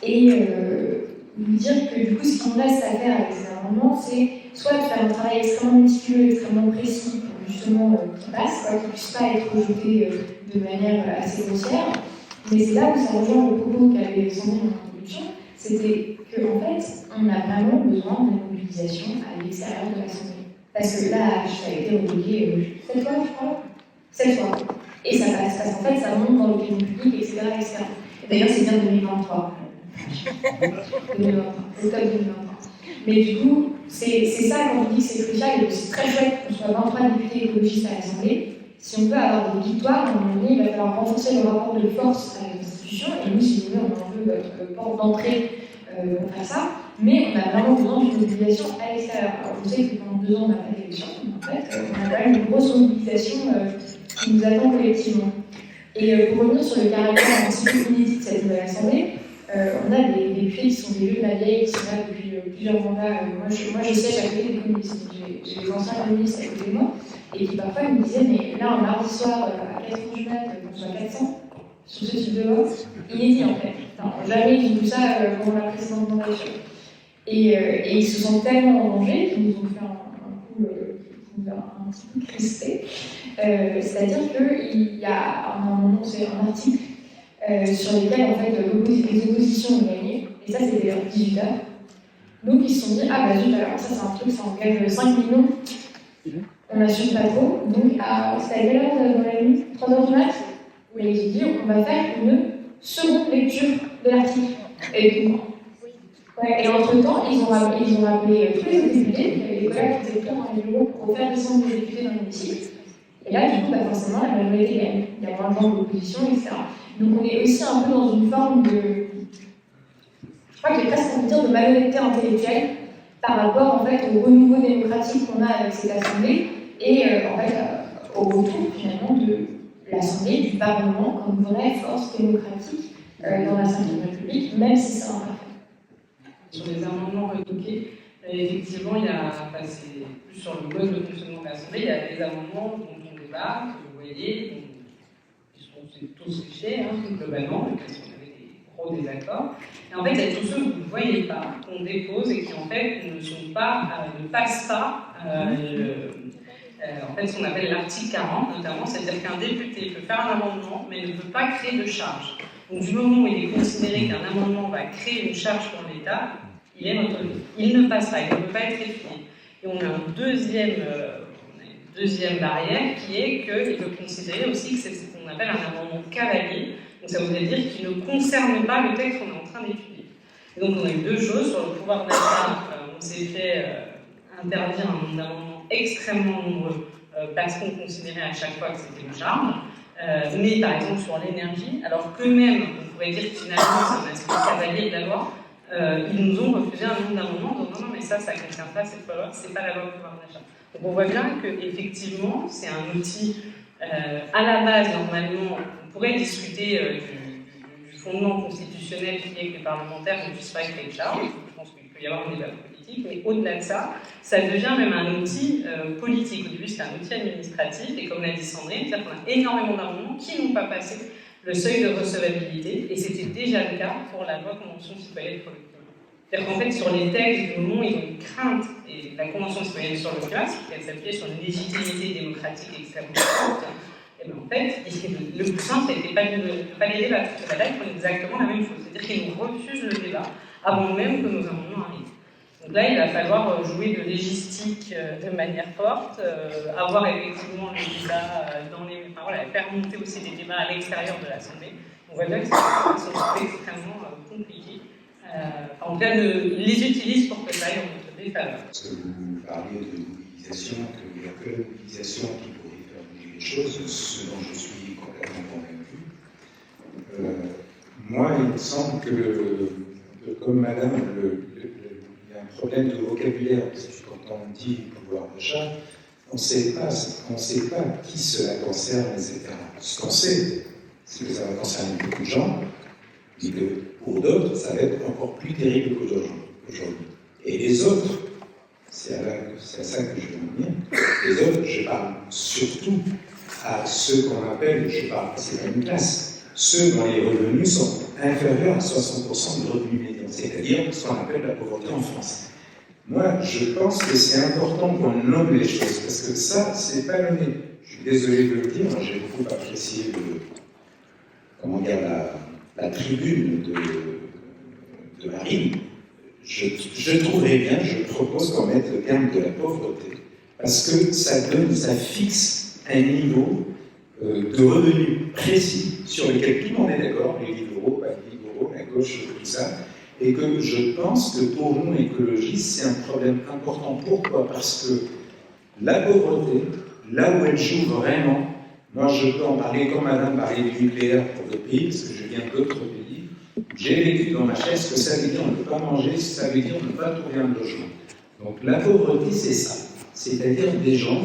Et vous dire que du coup, ce qu'on reste à faire avec ces amendements, c'est soit de faire un travail extrêmement méticuleux, extrêmement précis, pour justement qu'il passe, qu'il ne puisse pas être rejeté de manière assez grossière. Mais c'est là où ça rejoint le propos qu'avait Sandrine en introduction, c'était qu'en fait, on a vraiment besoin de mobilisation à l'extérieur de l'Assemblée. Parce que là, ça a été relayé 7 fois, je crois. 7 fois. Et ça passe, parce qu'en fait, ça monte dans l'opinion publique, etc. etc. D'ailleurs, c'est bien 2023. 2023, octobre 2023. Mais du coup, c'est ça quand on dit que c'est crucial, et c'est très chouette qu'on soit 23 députés écologistes à l'Assemblée. Si on veut avoir des victoires, à un moment donné, il va falloir renforcer le rapport de force avec les institutions, et nous, si vous voulez, on est un peu notre porte d'entrée pour faire ça, mais on a vraiment besoin d'une mobilisation à l'extérieur. Alors, vous savez que pendant 2 ans, on n'a pas d'élection, en fait, on a quand même une grosse mobilisation qui nous attend collectivement. Et pour revenir sur le caractère un petit peu inédit de cette nouvelle Assemblée, on a des députés qui sont des vieux de la vieille, qui sont là depuis plusieurs mandats. Moi, je siège à côté des communistes. J'ai des anciens communistes à côté de moi, et qui parfois me disaient, mais là, un mardi soir, à 4h du mat, qu'on soit 400 sur ce type de vote, inédit en fait. Enfin, jamais j'ai vu ça pendant la précédente mandature. Et ils se sentent tellement en danger qu'ils nous ont fait un petit peu crisper. C'est-à-dire qu'il y a un moment, c'est un article sur lesquels en fait, les oppositions ont gagné, et ça c'était vers 18h. Donc ils se sont dit, ah bah zut, alors ça c'est un truc, ça engage 5 millions, on n'assume pas trop. Donc c'était à quelle heure dans la nuit, 3h du mat, où ils ont dit, on va faire une seconde lecture de l'article. Et entre-temps, ils ont appelé tous les autres députés, il y avait des collègues qui étaient dans les bureaux pour refaire descendre les députés dans l'hémicycle. Et là, du coup, forcément, la majorité gagne. Il y a moins de gens de l'opposition, etc. Donc on est aussi un peu dans une forme de, je crois que j'ai presque envie de dire, de malhonnêteté intellectuelle par rapport en fait, au renouveau démocratique qu'on a avec cette Assemblée et en fait, au retour finalement de l'Assemblée, du Parlement comme vraie force démocratique dans la Ve République, même si c'est imparfait. Sur les amendements retoqués, effectivement, il y a, c'est plus sur le mode de fonctionnement de l'Assemblée, il y a des amendements dont on débat, que vous voyez, qui sont tous fichés, globalement, parce qu'on avait des gros désaccords. Et en fait, il y a tous ceux que vous ne voyez pas, qu'on dépose et qui en fait ne passent pas en fait, ce qu'on appelle l'article 40, notamment, c'est-à-dire qu'un député peut faire un amendement, mais ne peut pas créer de charge. Donc, du moment où il est considéré qu'un amendement va créer une charge pour l'État, il est retenu. Il ne passe pas, il ne peut pas être étudié. Et on a une deuxième barrière qui est qu'il peut considérer aussi que c'est ce qu'on appelle un amendement cavalier. Donc, ça voudrait dire qu'il ne concerne pas le texte qu'on est en train d'étudier. Et donc, on a eu 2 choses. Sur le pouvoir d'achat, on s'est fait interdire un nombre d'amendements extrêmement nombreux parce qu'on considérait à chaque fois que c'était une charge. Mais par exemple sur l'énergie, alors qu'eux-mêmes, on pourrait dire que finalement c'est un aspect cavalier de la loi, ils nous ont refusé un nombre d'amendements en disant non mais ça ne concerne pas cette loi, c'est pas la loi pouvoir d'achat. Donc on voit bien qu'effectivement c'est un outil à la base normalement, on pourrait discuter du fondement constitutionnel qui est que les parlementaires ne puissent pas créer de charge. Je pense qu'il peut y avoir un débat politique, mais au-delà de ça, ça devient même un outil politique. Au début, c'était un outil administratif, et comme l'a dit Sandrine, c'est-à-dire qu'on a énormément d'amendements qui n'ont pas passé le seuil de recevabilité, et c'était déjà le cas pour la loi Convention citoyenne pour le climat. C'est-à-dire qu'en fait, sur les textes du moment, ils ont une crainte, et la Convention citoyenne sur le climat, c'est qu'elle s'appuyait sur une légitimité démocratique extrêmement forte. Et bien en fait, le plus simple, c'était pas les débats, parce que la date, c'est exactement la même chose. C'est-à-dire qu'ils nous refusent le débat avant même que nos amendements arrivent. Donc là, il va falloir jouer de légistique de manière forte, avoir effectivement les débats faire monter aussi des débats à l'extérieur de l'Assemblée. On voit bien que c'est extrêmement compliqué. En tout cas, les utilise pour que ça aille en notre défaveur. Parce que vous parliez de mobilisation, qu'il n'y a que la mobilisation qui pourrait faire bouger les choses, ce dont je suis complètement convaincu. Moi, il me semble que, comme madame, il y a un problème de vocabulaire, parce que quand on dit pouvoir d'achat, on ne sait pas qui cela concerne, etc. Ce qu'on sait, c'est que ça va concerner beaucoup de gens, mais que pour d'autres, ça va être encore plus terrible qu'aujourd'hui. Et les autres, C'est à ça que je veux en venir. Les autres, je parle surtout à ceux qu'on appelle, je parle, c'est pas une classe, ceux dont les revenus sont inférieurs à 60% du revenu médian, c'est-à-dire ce qu'on appelle la pauvreté en France. Moi, je pense que c'est important qu'on nomme les choses, parce que ça, c'est pas nommé. Je suis désolé de le dire, j'ai beaucoup apprécié la tribune de Marine. Je trouverais bien, je propose qu'on mette le terme de la pauvreté, parce que ça fixe un niveau de revenus précis sur lequel tout le monde est d'accord, les libéraux, pas les libéraux, la gauche, tout ça, et que je pense que pour nous, écologistes, c'est un problème important. Pourquoi? Parce que la pauvreté, là où elle joue vraiment, moi je peux en parler comme madame parlait du nucléaire pour d'autres pays, parce que je viens d'autres pays, j'ai vécu dans ma chaise que ça veut dire ne pas manger, ça veut dire ne pas trouver un logement. Donc la pauvreté, c'est ça. C'est-à-dire des gens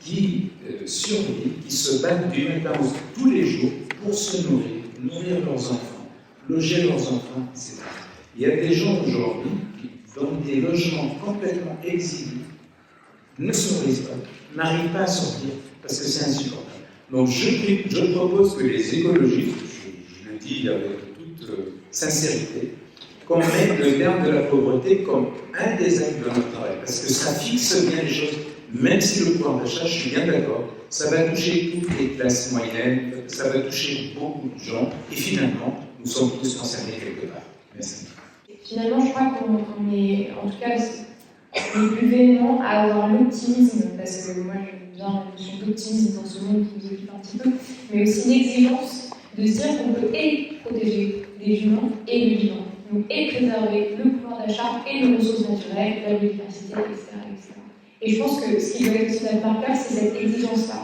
qui survivent, qui se battent du matin tous les jours pour se nourrir leurs enfants, loger leurs enfants, etc. Il y a des gens aujourd'hui qui, dans des logements complètement exigus, ne se nourrissent pas, n'arrivent pas à sortir parce que c'est insupportable. Donc je propose que les écologistes, je le dis avec toute sincérité, qu'on mette le terme de la pauvreté comme un des actes de notre travail, parce que ça fixe bien les choses, même si le pouvoir d'achat, je suis bien d'accord, ça va toucher toutes les classes moyennes, ça va toucher beaucoup de gens, et finalement, nous sommes tous concernés quelque part. Merci. Finalement, je crois qu'on est, en tout cas, on est plus véhément à avoir l'optimisme, parce que moi j'aime bien la notion d'optimisme dans ce monde qui nous occupe un petit peu, mais aussi l'exigence de se dire qu'on peut et protéger les humains et le vivant, donc et préserver le pouvoir d'achat et les ressources naturelles, la biodiversité, etc., etc. Et je pense que ce qui doit être aussi notre marqueur, c'est cette exigence-là.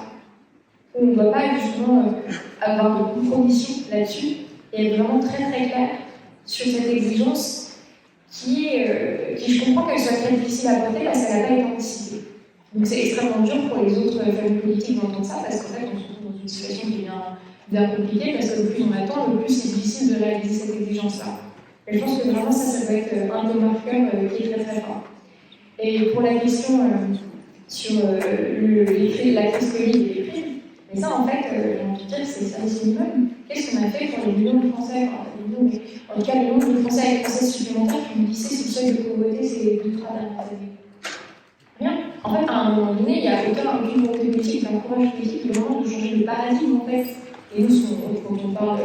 On ne doit pas justement avoir de compromission là-dessus et être vraiment très très clair sur cette exigence qui je comprends qu'elle soit très difficile à porter parce qu'elle n'a pas été anticipée. Donc c'est extrêmement dur pour les autres familles politiques d'entendre ça parce qu'en fait on se trouve dans une situation qui est bien compliquée parce que le plus on attend, le plus c'est difficile de réaliser cette exigence-là. Et je pense que vraiment ça doit être un des marqueurs qui est très très fort. Et pour la question sur la crise Covid et les primes, mais ça en fait, j'ai envie de dire, c'est le service minimum. Qu'est-ce qu'on a fait pour les millions de Français, en tout cas les millions de Français et Françaises supplémentaires qui ont glissé sous le seuil de pauvreté ces 2-3 dernières années? Rien. En fait, à un moment donné, il n'y a aucune volonté politique, d'un courage politique, vraiment de changer le paradigme en fait. Et nous, quand on parle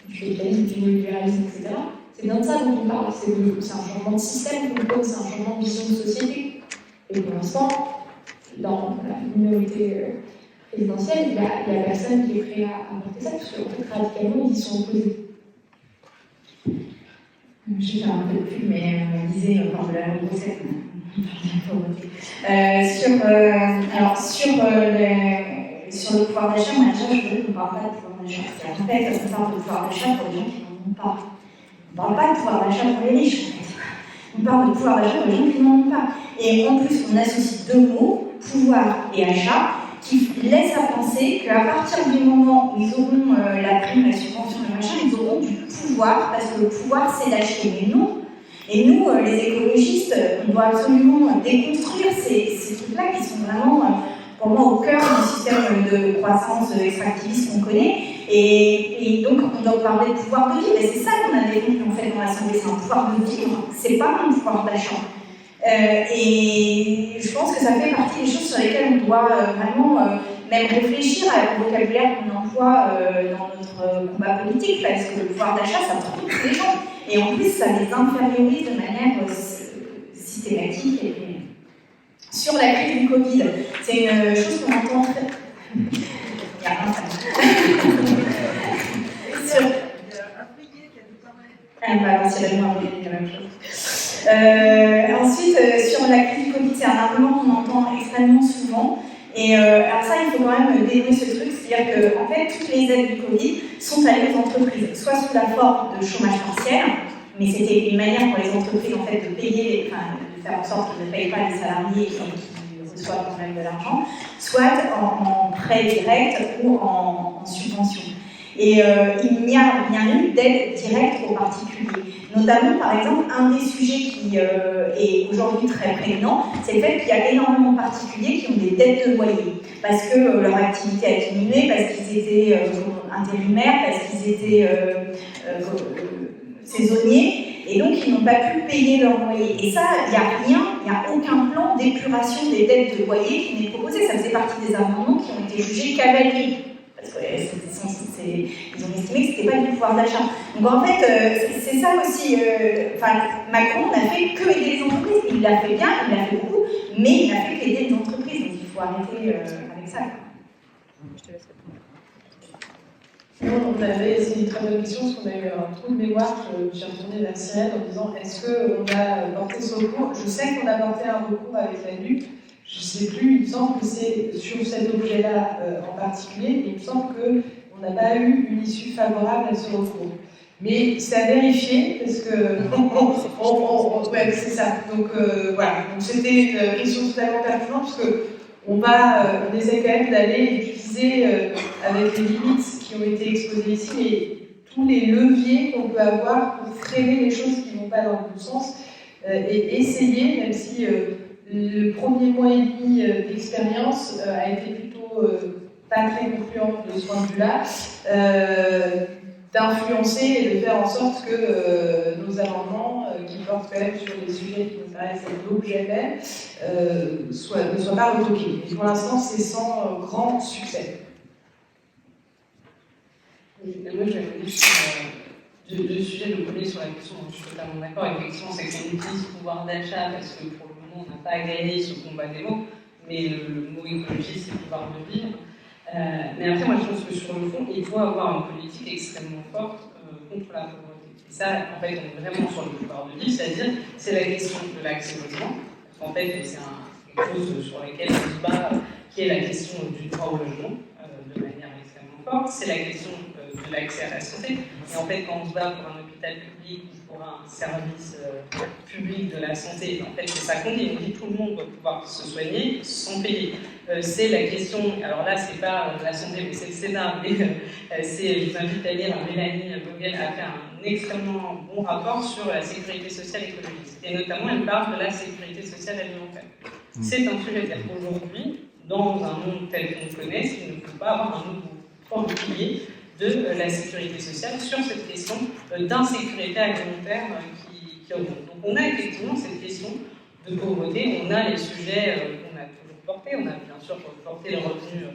du capitalisme, du néolibéralisme, etc., c'est bien de ça dont on parle. C'est un changement de système qu'on pose, c'est un changement de vision de société. Et pour l'instant, dans la minorité présidentielle, il n'y a personne qui est prêt à porter ça, parce qu'en fait, radicalement, ils y sont opposés. Je sais pas un peu plus, mais on disait lors de la recette. Sur le pouvoir d'achat, on a déjà, je voudrais qu'on ne parle pas de pouvoir d'achat. En fait, on parle de pouvoir d'achat pour les gens qui n'en ont pas. On ne parle pas de pouvoir d'achat pour les riches, en fait. On parle de pouvoir d'achat pour les gens qui n'en ont pas. Et en plus, on associe deux mots, pouvoir et achat, qui laissent à penser qu'à partir du moment où ils auront la prime, la subvention, le machin, ils auront du pouvoir, parce que le pouvoir, c'est d'acheter. Mais non. Et nous, les écologistes, on doit absolument déconstruire ces trucs-là qui sont vraiment, pour moi, au cœur du système de croissance extractiviste qu'on connaît. Et donc, on doit parler de pouvoir de vivre. Et c'est ça qu'on a défendu en fait dans l'Assemblée, c'est un pouvoir de vivre, c'est pas un pouvoir d'achat. Et je pense que ça fait partie des choses sur lesquelles on doit vraiment même réfléchir au vocabulaire qu'on emploie dans notre combat politique, parce que le pouvoir d'achat, ça trompe tous les gens. Et en plus, ça les infériorise de manière systématique. Et sur la crise du Covid, c'est une chose qu'on entend très... Il y a un c'est la même chose. Ensuite, sur la crise du Covid, c'est un argument qu'on entend extrêmement souvent. Et alors ça, il faut quand même dénouer ce truc, c'est-à-dire que en fait, toutes les aides du Covid sont allées aux entreprises, soit sous la forme de chômage partiel, mais c'était une manière pour les entreprises en fait de payer, de faire en sorte qu'ils ne payent pas les salariés qui reçoivent quand même de l'argent, soit en prêt direct ou en subvention. Et il n'y a rien eu d'aide directe aux particuliers. Notamment, par exemple, un des sujets qui est aujourd'hui très prégnant, c'est le fait qu'il y a énormément de particuliers qui ont des dettes de loyer, parce que leur activité a diminué, parce qu'ils étaient intérimaires, parce qu'ils étaient saisonniers, et donc ils n'ont pas pu payer leur loyer. Et ça, il n'y a rien, il n'y a aucun plan d'épuration des dettes de loyer qui n'est proposé. Ça faisait partie des amendements qui ont été jugés cavaliers, parce qu'ils ont estimé que ce n'était pas du pouvoir d'achat. Donc en fait, c'est ça aussi. Macron n'a fait que aider les entreprises. Il l'a fait bien, il l'a fait beaucoup, mais il n'a fait qu'aider les entreprises. Donc il faut arrêter avec ça. Je te laisse répondre. C'est une très bonne question, parce qu'on a eu un trou de mémoire. J'ai retourné vers Cyril en disant est-ce qu'on a porté ce recours? Je sais qu'on a porté un recours avec la NUP, je ne sais plus, il me semble que c'est sur cet objet-là en particulier, et il me semble qu'on n'a pas eu une issue favorable à ce recours. Mais c'est à vérifier, parce que. Ouais, c'est ça. Donc voilà, donc, c'était une question totalement pertinente, parce que. On essaie quand même d'aller utiliser avec les limites qui ont été exposées ici, mais tous les leviers qu'on peut avoir pour freiner les choses qui ne vont pas dans le bon sens et essayer, même si le premier mois et demi d'expérience a été plutôt pas très concluant de ce point de vue-là, d'influencer et de faire en sorte que nos amendements, qui portent quand même sur des sujets qui nous paraissent être l'objet même, ne soient pas retoqués. Et pour l'instant, c'est sans grand succès. Moi, je vais revenir sur deux sujets. Le premier, sur la question, je suis totalement d'accord. Effectivement, c'est qu'on utilise le pouvoir d'achat parce que pour le moment, on n'a pas gagné ce combat des mots, mais le mot écologie, c'est pouvoir de vivre. Mais après, moi, je pense que sur le fond, il faut avoir une politique extrêmement forte contre la pauvreté. Et ça, en fait, on est vraiment sur le pouvoir de vivre, c'est-à-dire, c'est la question de l'accès au logement. En fait, c'est quelque chose sur laquelle on se bat, qui est la question du droit au logement, de manière extrêmement forte. C'est la question de l'accès à la santé. Et en fait, quand on se bat pour un hôpital public ou pour un service public de la santé, en fait, c'est ça qu'on dit. On dit que tout le monde doit pouvoir se soigner sans payer. C'est la question, alors là, c'est pas la santé, mais c'est le Sénat, mais je vous invite à lire Mélanie Vogel a fait un extrêmement bon rapport sur la sécurité sociale écologiste. Et notamment, elle parle de la sécurité sociale alimentaire. C'est un sujet qu'aujourd'hui, dans un monde tel qu'on le connaît, il ne faut pas avoir un nouveau fort pilier de la sécurité sociale sur cette question d'insécurité alimentaire qui augmente. Donc on a effectivement cette question de pauvreté, on a les sujets qu'on a toujours portés, on a bien sûr porté le revenu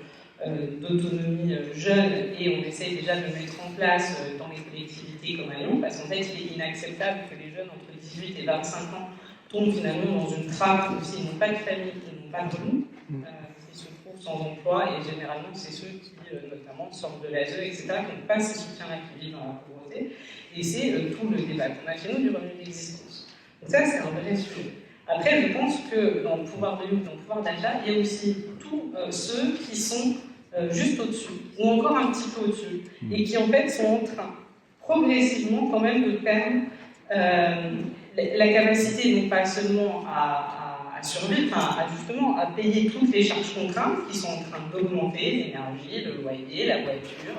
d'autonomie jeune et on essaye déjà de le mettre en place dans les collectivités comme à Lyon, parce qu'en fait il est inacceptable que les jeunes entre 18 et 25 ans tombent finalement dans une trappe où s'ils n'ont pas de famille, ils n'ont pas de revenus. Ils se trouvent sans emploi et généralement c'est ceux qui notamment sortent de l'ASE, etc., qui n'ont pas ces soutiens-là, qui vivent dans la pauvreté. Et c'est tout le débat qu'on a chez nous du revenu d'existence. Donc ça, c'est un vrai sujet. Après, je pense que dans le pouvoir de lutte, dans le pouvoir d'achat, il y a aussi tous ceux qui sont juste au-dessus, ou encore un petit peu au-dessus, et qui en fait sont en train, progressivement quand même, de perdre la capacité, non pas seulement à survivre, justement à payer toutes les charges contraintes qui sont en train d'augmenter, l'énergie, le loyer, la voiture,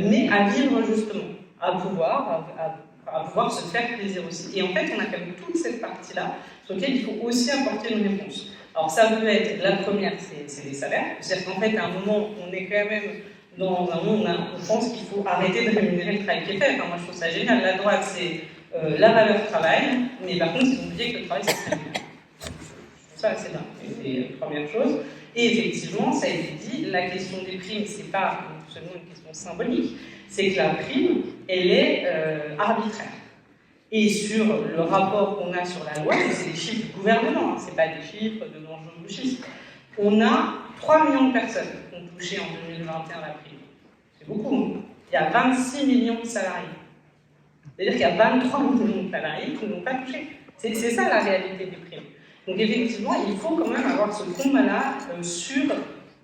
mais à vivre justement, à pouvoir se faire plaisir aussi. Et en fait, on a quand même toute cette partie-là sur laquelle il faut aussi apporter une réponse. Alors ça peut être, la première, c'est les salaires. C'est-à-dire qu'en fait, à un moment, on est quand même dans un monde où on pense qu'il faut arrêter de rémunérer le travail qui est fait. Enfin, moi, je trouve ça génial. La droite, c'est la valeur travail, mais par contre, ils ont oublié que le travail, c'est rémunéré. Ça, c'est bien. C'est la première chose. Et effectivement, ça a été dit, la question des primes, c'est pas seulement une question symbolique, c'est que la prime, elle est arbitraire. Et sur le rapport qu'on a sur la loi, c'est des chiffres du gouvernement, c'est pas des chiffres de l'enjeu gauchiste. On a 3 millions de personnes qui ont touché en 2021 la prime. C'est beaucoup. Il y a 26 millions de salariés. C'est-à-dire qu'il y a 23 millions de salariés qui n'ont pas touché. C'est ça la réalité des primes. Donc effectivement, il faut quand même avoir ce combat-là sur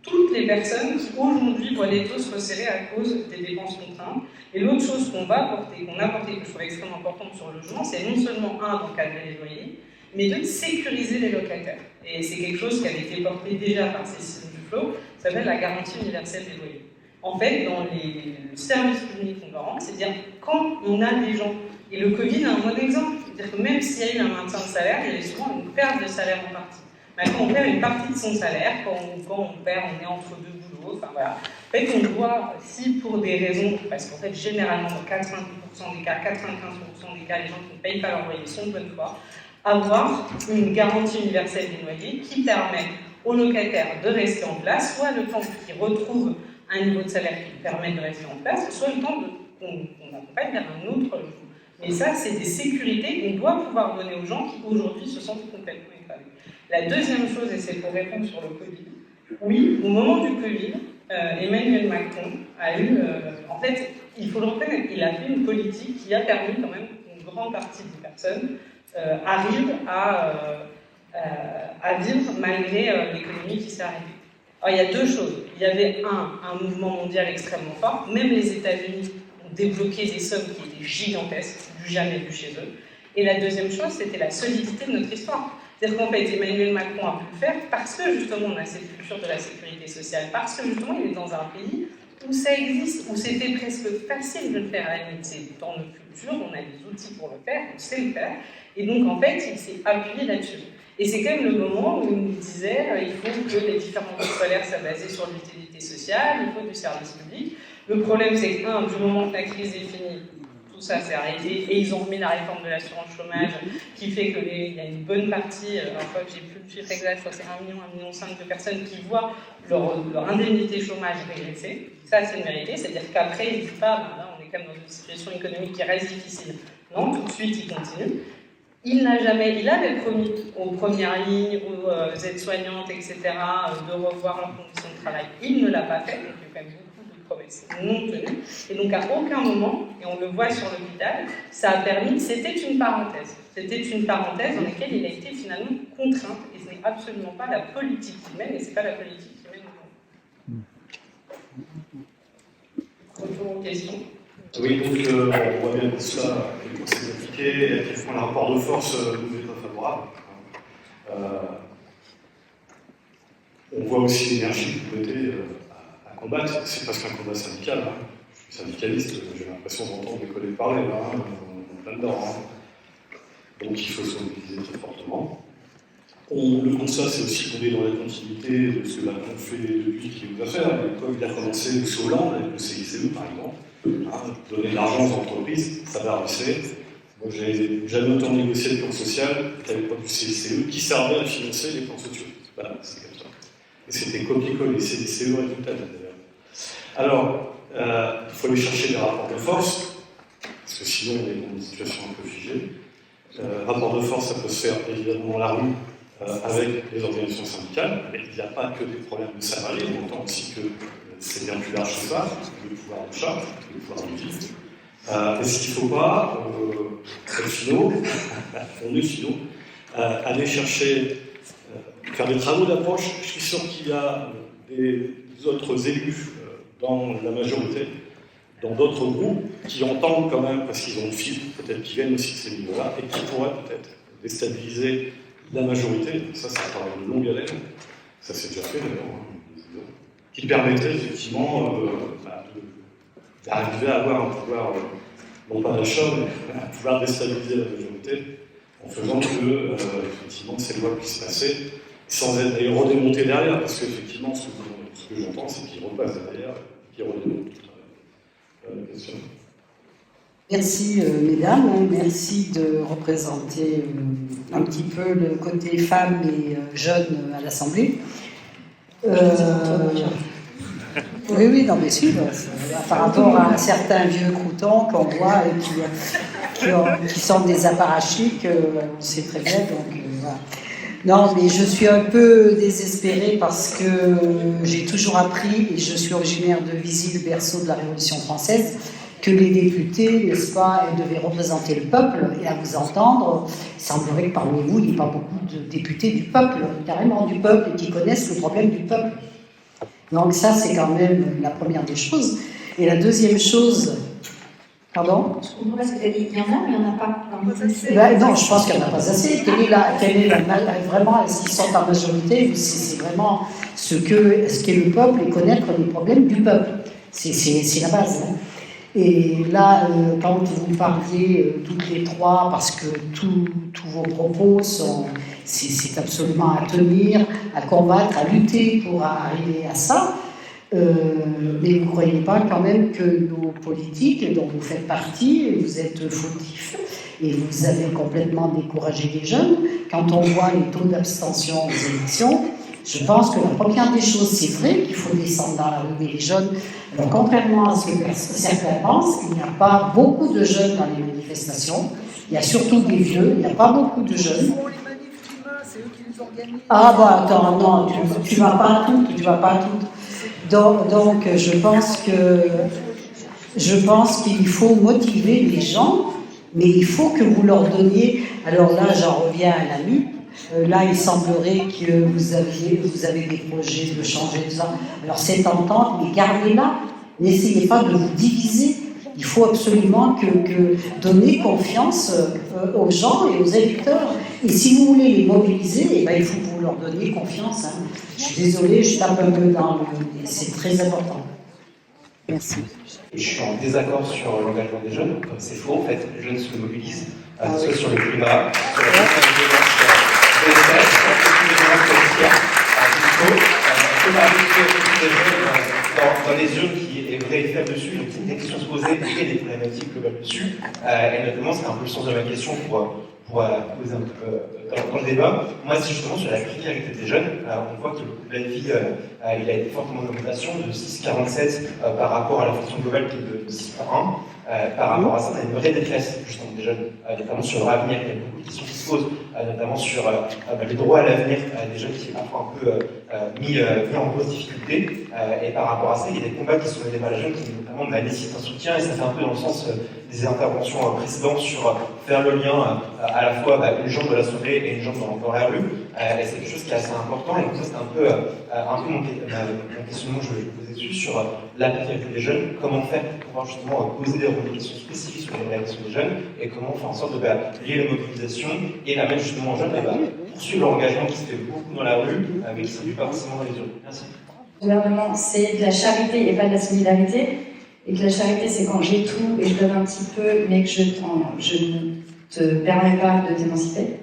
toutes les personnes qui aujourd'hui voient les taux se resserrer à cause des dépenses contraintes. Et l'autre chose qu'on a porté, que je trouve extrêmement importante sur le logement, c'est non seulement d'encadrer les loyers, mais de sécuriser les locataires. Et c'est quelque chose qui avait été porté déjà par Cécile Duflot, ça s'appelle la garantie universelle des loyers. En fait, dans les services publics qu'on va rendre, c'est-à-dire quand on a des gens Et le Covid est un bon exemple. C'est-à-dire que même s'il y a eu un maintien de salaire, il y avait souvent une perte de salaire en partie. Maintenant, on perd une partie de son salaire, quand on perd, on est entre deux boulots, enfin voilà. En fait, on doit, si pour des raisons, parce qu'en fait, généralement, dans 90% des cas, 95% des cas, les gens qui ne payent pas leur loyer sont de bonne foi, avoir une garantie universelle des loyers qui permet aux locataires de rester en place, soit le temps qu'ils retrouvent un niveau de salaire qui leur permet de rester en place, soit le temps qu'on accompagne vers un autre logement. Mais ça, c'est des sécurités qu'on doit pouvoir donner aux gens qui, aujourd'hui, se sentent complètement écrasés. La deuxième chose, et c'est pour répondre sur le Covid, oui, au moment du Covid, Emmanuel Macron a eu, en fait, il faut le reconnaître, il a fait une politique qui a permis quand même qu'une grande partie des personnes arrivent à vivre malgré l'économie qui s'est arrêtée. Alors, il y a deux choses. Il y avait un mouvement mondial extrêmement fort. Même les États-Unis ont débloqué des sommes qui étaient gigantesques, du jamais vu chez eux. Et la deuxième chose, c'était la solidité de notre histoire. C'est-à-dire qu'en fait, Emmanuel Macron a pu le faire parce que justement on a cette culture de la sécurité sociale, parce que justement il est dans un pays où ça existe, où c'était presque facile de le faire à la limite. C'est dans notre culture, on a des outils pour le faire, on sait le faire. Et donc en fait, il s'est appuyé là-dessus. Et c'est quand même le moment où il nous disait il faut que les différents groupes scolaires soient basés sur l'utilité sociale, il faut du service public. Le problème, c'est que, du moment que la crise est finie, tout ça s'est arrêté, et ils ont remis la réforme de l'assurance chômage, qui fait qu'il y a une bonne partie, une fois que j'ai plus le chiffre exact, je crois que c'est 1,5 million de personnes qui voient leur indemnité chômage régresser. Ça, c'est une vérité, c'est-à-dire qu'après, ils ne disent pas, là, on est quand même dans une situation économique qui reste difficile. Non, tout de suite, ils continuent. Il avait promis aux premières lignes, aux aides-soignantes, etc., de revoir leurs conditions de travail. Il ne l'a pas fait, donc il y a quand même beaucoup de promesses non tenues. Et donc à aucun moment, et on le voit sur l'hôpital, ça a permis, c'était une parenthèse. C'était une parenthèse dans laquelle il a été finalement contraint, et ce n'est absolument pas la politique qui mène, et ce n'est pas la politique qui mène aujourd'hui. Retour aux questions. Oui, donc on voit bien tout ça, à quel point c'est compliqué, et à quel point le rapport de force nous est pas favorable. On voit aussi l'énergie que vous mettez à combattre. C'est presque un combat syndical. Hein. Je suis syndicaliste, j'ai l'impression d'entendre mes collègues parler là, on est plein dedans. Hein. Donc il faut se mobiliser très fortement. Le constat, c'est aussi qu'on est dans la continuité de ce que Macron fait depuis qu'il nous a fait. Il a commencé sous Hollande avec le CICE, par exemple. Donner de l'argent aux entreprises, ça va avancer. Moi, j'ai jamais autant négocié le plan social qu'avec le CICE qui servait à financer les plans sociaux. Voilà, c'est comme ça. Et c'était copier-coller, c'est des CE résultats d'ailleurs. Alors, il faut aller chercher des rapports de force, parce que sinon on est dans une situation un peu figée. Rapport de force, ça peut se faire évidemment dans la rue avec les organisations syndicales, mais il n'y a pas que des problèmes de salariés, on entend aussi que c'est bien plus large que ça, le pouvoir d'achat, le pouvoir de vivre. Est-ce qu'il ne faut pas, être finaux, on est finaux, aller chercher, faire des travaux d'approche? Je suis sûr qu'il y a des autres élus dans la majorité, dans d'autres groupes, qui entendent quand même, parce qu'ils ont une fibre, peut-être qu'ils viennent aussi de ces niveaux-là, et qui pourraient peut-être déstabiliser la majorité. Ça, c'est un travail de longue haleine. Ça s'est déjà fait d'ailleurs. Qui permettrait effectivement d'arriver à avoir un pouvoir, non pas d'achat, mais un pouvoir déstabiliser la majorité, en faisant que effectivement, ces lois puissent passer, sans être d'ailleurs redémontées derrière, parce qu'effectivement, ce que j'entends, c'est qu'ils repassent derrière et qu'ils redémontent tout le travail. Question. Merci mesdames, merci de représenter un petit peu le côté femmes et jeunes à l'Assemblée. Oui, non mais sûr, par rapport à certains vieux croutons qu'on voit et qui sont des apparatchiks, on sait très bien, donc voilà. Non, mais je suis un peu désespérée parce que j'ai toujours appris, et je suis originaire de Visy, le berceau de la Révolution française, que les députés, n'est-ce pas, elles devaient représenter le peuple, et à vous entendre, il semblerait que parmi vous, il n'y ait pas beaucoup de députés du peuple, carrément du peuple, et qui connaissent le problème du peuple. Donc ça, c'est quand même la première des choses. Et la deuxième chose... Pardon ? Je comprends pas ce que tu as dit. Il y en a, mais il n'y en a pas. Non, je pense qu'il n'y en a pas assez. Quelle est vraiment, est-ce qu'ils sont en majorité, ou c'est vraiment ce qu'est le peuple et connaître les problèmes du peuple. C'est la base. Hein. Et là, quand vous parliez toutes les trois, parce que tous vos propos c'est absolument à tenir, à combattre, à lutter pour arriver à ça. Mais vous ne croyez pas quand même que nos politiques, dont vous faites partie, vous êtes fautifs et vous avez complètement découragé les jeunes. Quand on voit les taux d'abstention aux élections, je pense que la première des choses, c'est vrai qu'il faut descendre dans la rue, mais les jeunes, alors, contrairement à ce que certains pensent, il n'y a pas beaucoup de jeunes dans les manifestations, il y a surtout des vieux, il n'y a pas beaucoup de jeunes. Ah bah attends, non, tu vas pas à toutes, Donc je pense qu'il faut motiver les gens, mais il faut que vous leur donniez. Alors là, j'en reviens à la NUP. Là, il semblerait que vous avez des projets de changer de ça. Alors cette entente, mais gardez-la. N'essayez pas de vous diviser. Il faut absolument que donner confiance aux gens et aux électeurs. Et si vous voulez les mobiliser, eh ben, il faut que vous leur donniez confiance. Hein. Je suis désolée, je tape un peu dans le... C'est très important. Merci. Je suis en désaccord sur l'engagement des jeunes, comme c'est faux, en fait, les jeunes se mobilisent, soit sur le climat, sur la question des violences policières, dans les zones qui est vrai et faible dessus, donc c'est une question à se poser et des problématiques globales dessus, et notamment c'est un peu le sens de ma question pour poser un peu dans le débat. Moi, c'est justement sur la précarité des jeunes. On voit que le coût de la vie, il a été fortement en augmentation de 6,47 par rapport à l'inflation globale qui est de 6,1. Par rapport à ça, on a une vraie détresse justement des jeunes, notamment sur leur avenir. Il y a beaucoup de questions qui se posent, notamment sur le droit à l'avenir des jeunes qui est parfois un peu mis en grosse difficulté. Et par rapport à ça, il y a des combats qui sont menés par les jeunes qui notamment nécessitent un soutien, et ça fait un peu dans le sens des interventions précédentes sur faire le lien à la fois une jambe de la soirée et une jambe dans la rue. Et c'est quelque chose qui est assez important, et donc ça c'est un peu mon questionnement que je vais poser dessus sur la précarité des jeunes, comment faire pour pouvoir justement poser des revendications spécifiques sur les réactions des jeunes, et comment faire en sorte de lier la mobilisation et la mettre justement aux jeunes poursuivre leur engagement qui se fait beaucoup dans la rue, mais qui ne se fait pas forcément dans les urnes. Merci. Le gouvernement, c'est de la charité et pas de la solidarité. Et que la charité, c'est quand j'ai tout et je donne un petit peu, mais que je ne te permets pas de t'émanciper.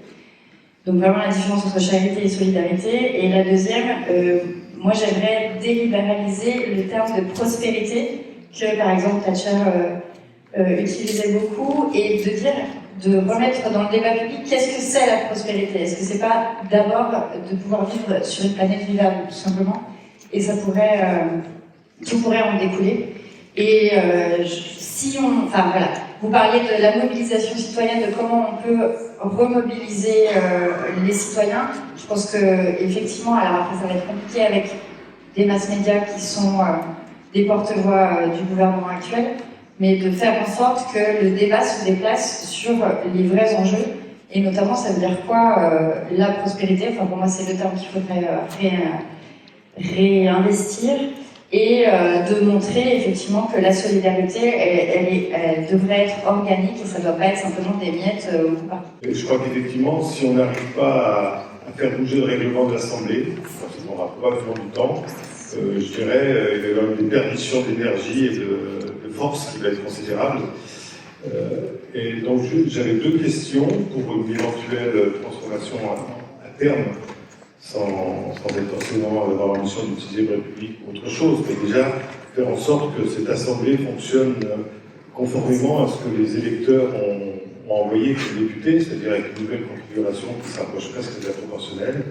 Donc vraiment la différence entre charité et solidarité. Et la deuxième, moi j'aimerais délibéraliser le terme de prospérité que par exemple Thatcher utilisait beaucoup, et de remettre dans le débat public qu'est-ce que c'est la prospérité. Est-ce que c'est pas d'abord de pouvoir vivre sur une planète vivable tout simplement, et ça pourrait, tout pourrait en découler. Et enfin voilà, vous parliez de la mobilisation citoyenne, de comment on peut remobiliser les citoyens. Je pense que effectivement, alors après ça va être compliqué avec des masses médias qui sont des porte-voix du gouvernement actuel, mais de faire en sorte que le débat se déplace sur les vrais enjeux. Et notamment, ça veut dire quoi la prospérité. Enfin pour moi, c'est le terme qu'il faudrait réinvestir. Et de montrer effectivement que la solidarité, elle devrait être organique, et ça ne doit pas être simplement des miettes au bout partout. Je crois qu'effectivement, si on n'arrive pas à faire bouger le règlement de l'Assemblée, parce qu'on n'aura probablement du temps, je dirais il va y avoir une perdition d'énergie et de force qui va être considérable. Et donc j'avais deux questions pour une éventuelle transformation à terme. Sans être forcément dans l'ambition d'utiliser le République ou autre chose, mais déjà faire en sorte que cette Assemblée fonctionne conformément à ce que les électeurs ont envoyé comme députés, c'est-à-dire avec une nouvelle configuration qui s'approche presque de la proportionnelle.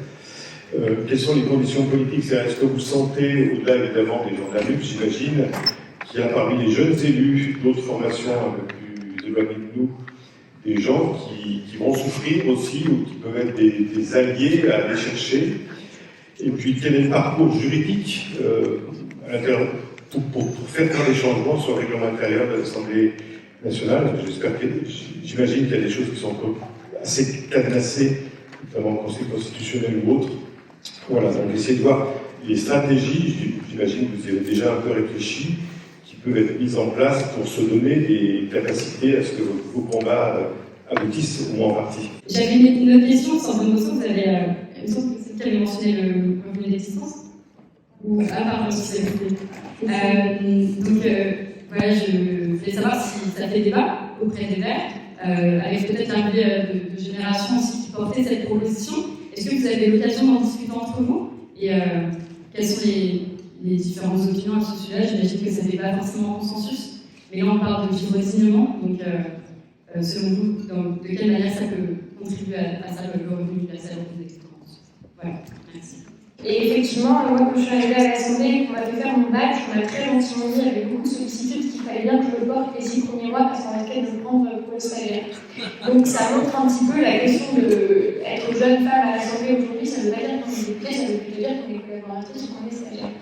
Quelles sont les conditions politiques? Est-ce que vous sentez, au-delà évidemment des gens de la NUP, j'imagine, qu'il y a parmi les jeunes élus d'autres formations un peu plus éloignées de nous, des gens qui vont souffrir aussi, ou qui peuvent être des alliés à aller chercher? Et puis, quel est le parcours juridique pour faire des changements sur le règlement intérieur de l'Assemblée nationale? J'imagine qu'il y a des choses qui sont encore assez cadenassées, notamment au Conseil constitutionnel ou autre. Voilà, donc essayez de voir les stratégies, j'imagine que vous avez déjà un peu réfléchi, qui peuvent être mises en place pour se donner des capacités à ce que vos combats aboutissent au moins en partie. J'avais une autre question, sans promotion, vous avez, il me semble que c'est qui avait mentionné le revenu d'existence. Ou, ah pardon, c'est vous. Donc, voilà, je voulais savoir si ça fait débat auprès des Verts, avec peut-être l'arrivée de générations aussi qui portaient cette proposition. Est-ce que vous avez l'occasion d'en discuter entre vous? Et quelles sont les différentes opinions à ce sujet? J'imagine que ça n'est pas forcément consensus, mais là on parle de vivre-résignement, donc selon vous, de quelle manière ça peut contribuer à ça, le revenu universel en d'expérience? Voilà, merci. Et effectivement, moi, quand je suis arrivée à l'Assemblée, on m'a fait faire mon badge, on m'a très gentiment dit, avec beaucoup de sollicitude, qu'il fallait bien que je le porte les 6 premiers mois parce qu'on risquait de me prendre pour le stagiaire. Donc ça montre un petit peu la question d'être jeune femme à l'Assemblée aujourd'hui, ça ne veut pas dire qu'on est député, ça veut plutôt dire qu'on est collaboratrice ou qu'on est stagiaire.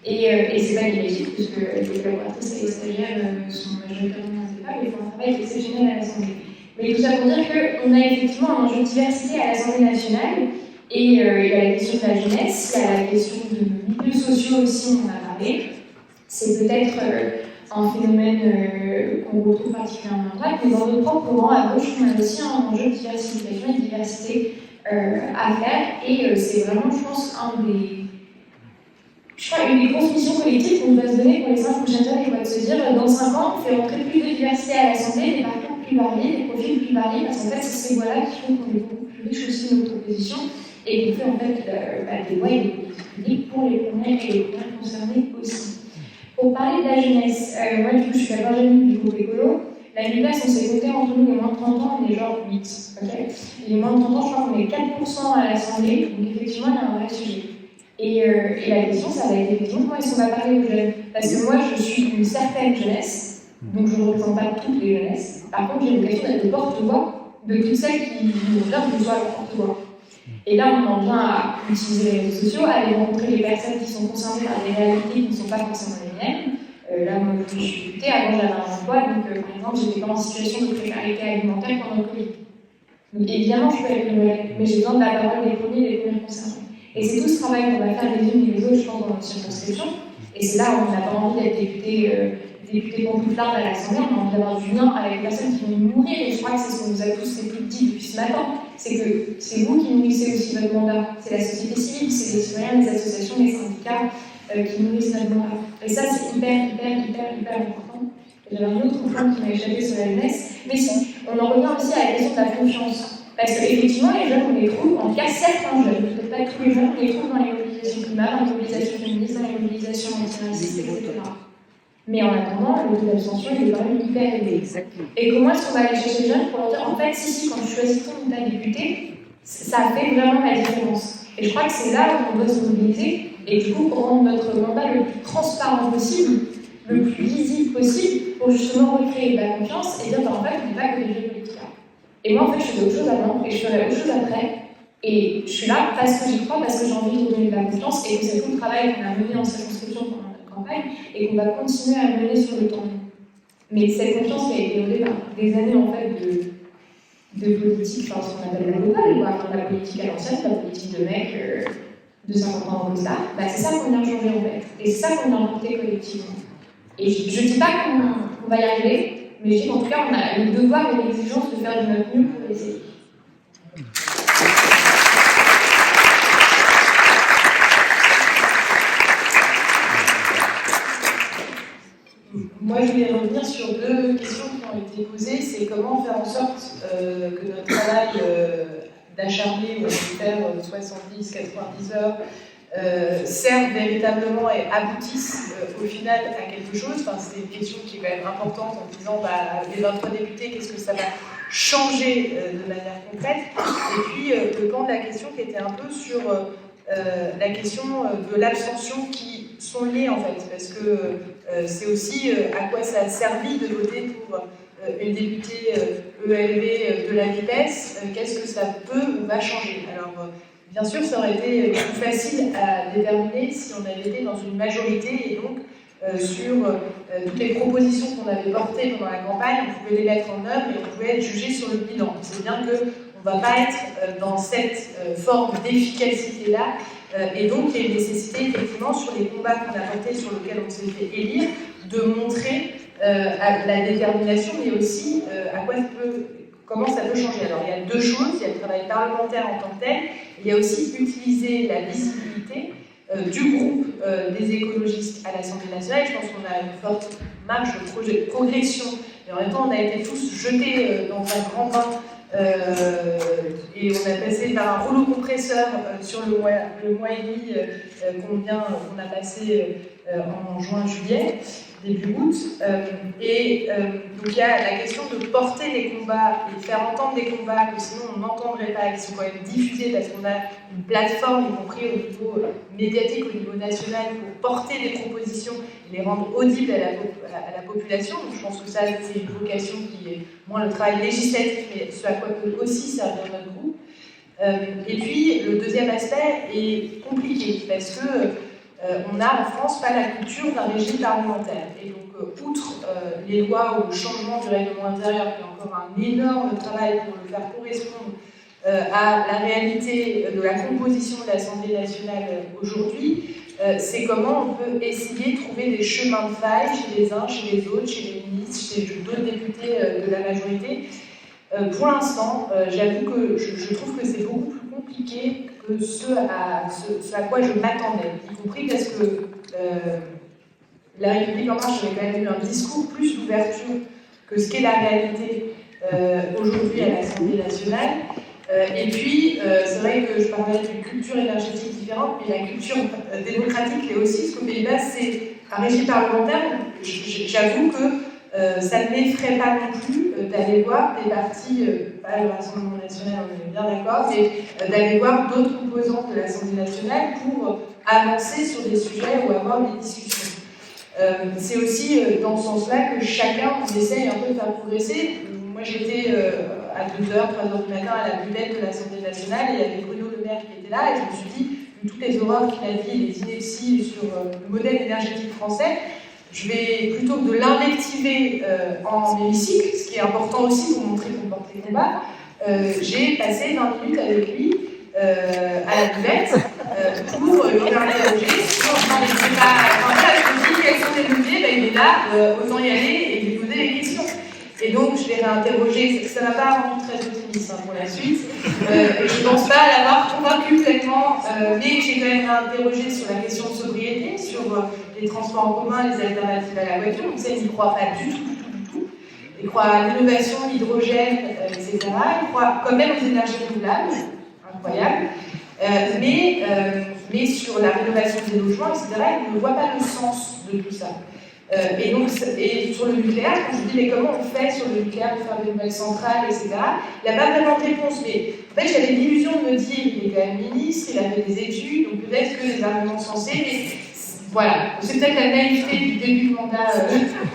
Et c'est pas illégitique, puisque les collaboratrices et les stagiaires sont majoritairement des femmes et font un travail exceptionnel à l'Assemblée. Mais tout ça pour dire qu'on a effectivement un enjeu de diversité à l'Assemblée nationale. Et il y a la question de la jeunesse, il y a la question de milieux sociaux aussi, on en a parlé. C'est peut-être un phénomène qu'on retrouve particulièrement à droite, mais dans notre propre courant à gauche, on a aussi un enjeu de diversification et de diversité à faire. Et c'est vraiment, je pense, une des grosses missions collectives qu'on doit se donner pour les 5 prochaines années, de se dire, dans 5 ans, on fait rentrer plus de diversité à l'Assemblée, des parcours plus variés, des profils plus variés, parce qu'en fait, c'est ces voies-là qui font qu'on est beaucoup plus riche aussi de nos propositions. Et qu'on fait en fait des lois et des politiques publiques pour les premières et les premières concernées aussi. Pour parler de la jeunesse, moi du coup je suis la Benjamin du groupe écolo. La NUPES, on s'est compté entre nous les moins de 30 ans, on est genre 8. Okay, les moins de 30 ans, je crois qu'on est 4% à l'Assemblée, donc effectivement il y a un vrai sujet. Et la question, ça va être effectivement comment est-ce qu'on va parler aux jeunes? Parce que moi je suis une certaine jeunesse, donc je ne représente pas toutes les jeunesses. Par contre, j'ai l'occasion d'être le porte-voix de toutes celles qui nous regardent que je sois leur porte-voix. Et là, on en vient à utiliser les réseaux sociaux, à aller rencontrer les personnes qui sont concernées par des réalités qui ne sont pas forcément les miennes. Là, moi, je suis députée, avant j'avais un emploi, donc par exemple, j'étais pas en situation de précarité alimentaire pendant le Covid. Donc évidemment, je peux être une relais, mais j'ai besoin de la parole des premiers et des premières concernés. Et c'est tout ce travail qu'on va faire les unes et les autres, je pense, dans notre circonscription. Et c'est là où on n'a pas envie d'être député pantouflarde à l'Assemblée, on a envie d'avoir du lien avec les personnes qui vont nous nourrir. Et je crois que c'est ce qu'on nous a tous et toutes dit depuis ce matin. C'est que c'est vous qui nourrissez aussi votre mandat. C'est la société civile, c'est les citoyens, les associations, les syndicats qui nourrissent notre mandat. Et ça, c'est hyper important. J'avais un autre point qui m'a échappé sur la jeunesse. Mais si, on en revient aussi à la question de la confiance. Parce qu'effectivement, les jeunes, on les trouve, en tout cas certains jeunes, peut-être pas tous les jeunes, on les trouve dans les mobilisations climat, dans les mobilisations féministes, dans les mobilisations antiracistes, etc. Mais en attendant, le taux d'abstention est quand même hyper élevé. Et comment est-ce qu'on va aller chercher les jeunes pour leur dire, en fait, si, quand tu choisis ton état député, ça fait vraiment la différence. Et je crois que c'est là où on doit se mobiliser, et du coup, pour rendre notre mandat le plus transparent possible, le plus lisible possible, pour justement recréer de la confiance et dire, en fait, on n'est pas que des jeunes politiques. Et moi, en fait, je faisais autre chose avant, et je ferai autre chose après. Et je suis là parce que j'y crois, parce que j'ai envie de redonner de la confiance, et que c'est tout le travail qu'on a mené en circonscription pendant notre campagne, et qu'on va continuer à mener sur le temps. Mais cette confiance qui a été donnée par des années en fait de politique, enfin ce qu'on appelle la globale, la politique à l'ancienne, la politique de mecs de 50 ans en costard, c'est ça qu'on vient changer en fait. Et c'est ça qu'on vient porter collectivement. Et je ne dis pas qu'on va y arriver, mais je dis qu'en tout cas on a le devoir et l'exigence de faire de notre mieux pour essayer. Moi, je voulais revenir sur 2 questions qui ont été posées. C'est comment faire en sorte que notre travail d'acharné, où on peut faire 70-90 heures, serve véritablement et aboutisse au final à quelque chose. Enfin, c'est une question qui est quand même importante en disant, les 23 députés, qu'est-ce que ça va changer de manière concrète? Et puis, le pan de la question qui était un peu sur la question de l'abstention qui sont liées en fait, parce que c'est aussi à quoi ça a servi de voter pour une députée ELV de la NUPES, qu'est-ce que ça peut ou va changer. Alors, bien sûr, ça aurait été plus facile à déterminer si on avait été dans une majorité et donc sur toutes les propositions qu'on avait portées pendant la campagne, on pouvait les mettre en œuvre et on pouvait être jugé sur le bilan. C'est bien qu'on ne va pas être dans cette forme d'efficacité-là. Et donc, il y a une nécessité, effectivement, sur les combats qu'on a portés, sur lesquels on s'est fait élire, de montrer la détermination, mais aussi comment ça peut changer. Alors, il y a 2 choses. Il y a le travail parlementaire en tant que tel. Il y a aussi utiliser la visibilité du groupe des écologistes à l'Assemblée nationale. Je pense qu'on a une forte marge de progression. Et en même temps, on a été tous jetés dans un grand bain et on a passé par un rouleau compresseur sur le mois et demi qu'on a passé en juin-juillet, début août. Donc il y a la question de porter les combats et de faire entendre des combats que sinon on n'entendrait pas, qui sont quand même diffusés parce qu'on a une plateforme, y compris au niveau médiatique, au niveau national, pour porter des propositions et les rendre audibles à la population. Donc je pense que ça, c'est une vocation qui est moins le travail législatif, mais ce à quoi peut aussi servir notre groupe. Et puis le deuxième aspect est compliqué parce que on n'a en France pas la culture d'un régime parlementaire. Et donc, outre les lois ou le changement du règlement intérieur, qui est encore un énorme travail pour le faire correspondre à la réalité de la composition de l'Assemblée nationale aujourd'hui, c'est comment on peut essayer de trouver des chemins de faille chez les uns, chez les autres, chez les ministres, chez d'autres députés de la majorité. Pour l'instant, j'avoue que je trouve que c'est beaucoup plus compliqué que ce à quoi je m'attendais, y compris parce que La République en marche avait quand même eu un discours plus d'ouverture que ce qu'est la réalité aujourd'hui à l'Assemblée nationale. Et puis, c'est vrai que je parlais d'une culture énergétique différente, mais la culture démocratique l'est aussi, parce qu'aux Pays-Bas, c'est un régime parlementaire. J'avoue que ça ne m'effraie pas non plus d'aller voir des partis, pas le Rassemblement national, on est bien d'accord, mais d'aller voir d'autres composantes de l'Assemblée nationale pour avancer sur des sujets ou avoir des discussions. C'est aussi dans ce sens-là que chacun essaye un peu de faire progresser. Moi, j'étais à 2h, 3h du matin à la buvette de l'Assemblée nationale et il y avait Bruno Le Maire qui était là et je me suis dit, vu toutes les horreurs qu'il a dit et les inepties sur le modèle énergétique français, je vais, plutôt que de l'invectiver en hémicycle, ce qui est important aussi pour montrer qu'on porte les combats, j'ai passé 20 minutes avec lui à la buvette pour l'interroger sur je me dis quels sont les leviers, il est là, autant y aller et lui poser les questions. Et donc je l'ai réinterrogé, ça ne m'a pas rendu très optimiste pour la suite, et je ne pense pas l'avoir convaincu pleinement, mais j'ai quand même réinterrogé sur la question de sobriété, sur les transports en commun, les alternatives à la voiture, donc ça il n'y croit pas du tout. Il croit à l'innovation, l'hydrogène, etc. Il croit quand même aux énergies renouvelables, incroyable, mais sur la rénovation des logements, etc., il ne voit pas le sens de tout ça. Et donc, sur le nucléaire, quand je dis mais comment on fait sur le nucléaire pour faire des nouvelles centrales, etc., il n'a pas vraiment de réponse. Mais en fait, j'avais l'illusion de me dire il est quand même ministre, il a fait des études, donc peut-être que les arguments sensés, mais voilà, c'est peut-être la naïveté du début de mandat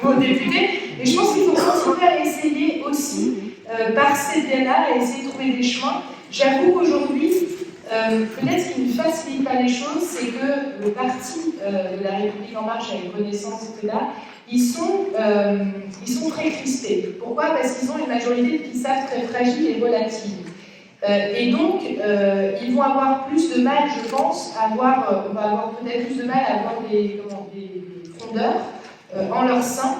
au député, mais je pense qu'il faut continuer à essayer aussi, par ces biais-là, à essayer de trouver des chemins. J'avoue qu'aujourd'hui, peut-être ce qui ne facilite pas les choses, c'est que le parti de la République en marche, avec Renaissance, etc., ils sont très crispés. Pourquoi? Parce qu'ils ont une majorité qui savent très fragile et volatile. Et donc, ils vont avoir plus de mal, je pense, on va avoir peut-être plus de mal à avoir des frondeurs en leur sein,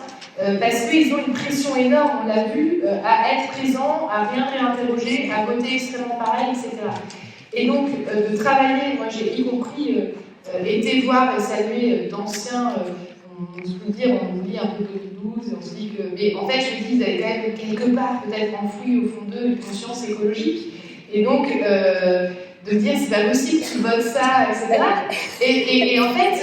parce qu'ils ont une pression énorme, on l'a vu, à être présents, à rien réinterroger, à voter extrêmement pareil, etc. Et donc, de travailler, moi j'ai y compris été voir et saluer d'anciens, on peut dire, on oublie un peu 2012, et on se dit que. Mais en fait, je me dis, ils avaient quand même quelque part peut-être enfoui au fond d'eux une conscience écologique. Et donc, de dire, c'est pas possible qu'ils votent ça, etc. Et en fait,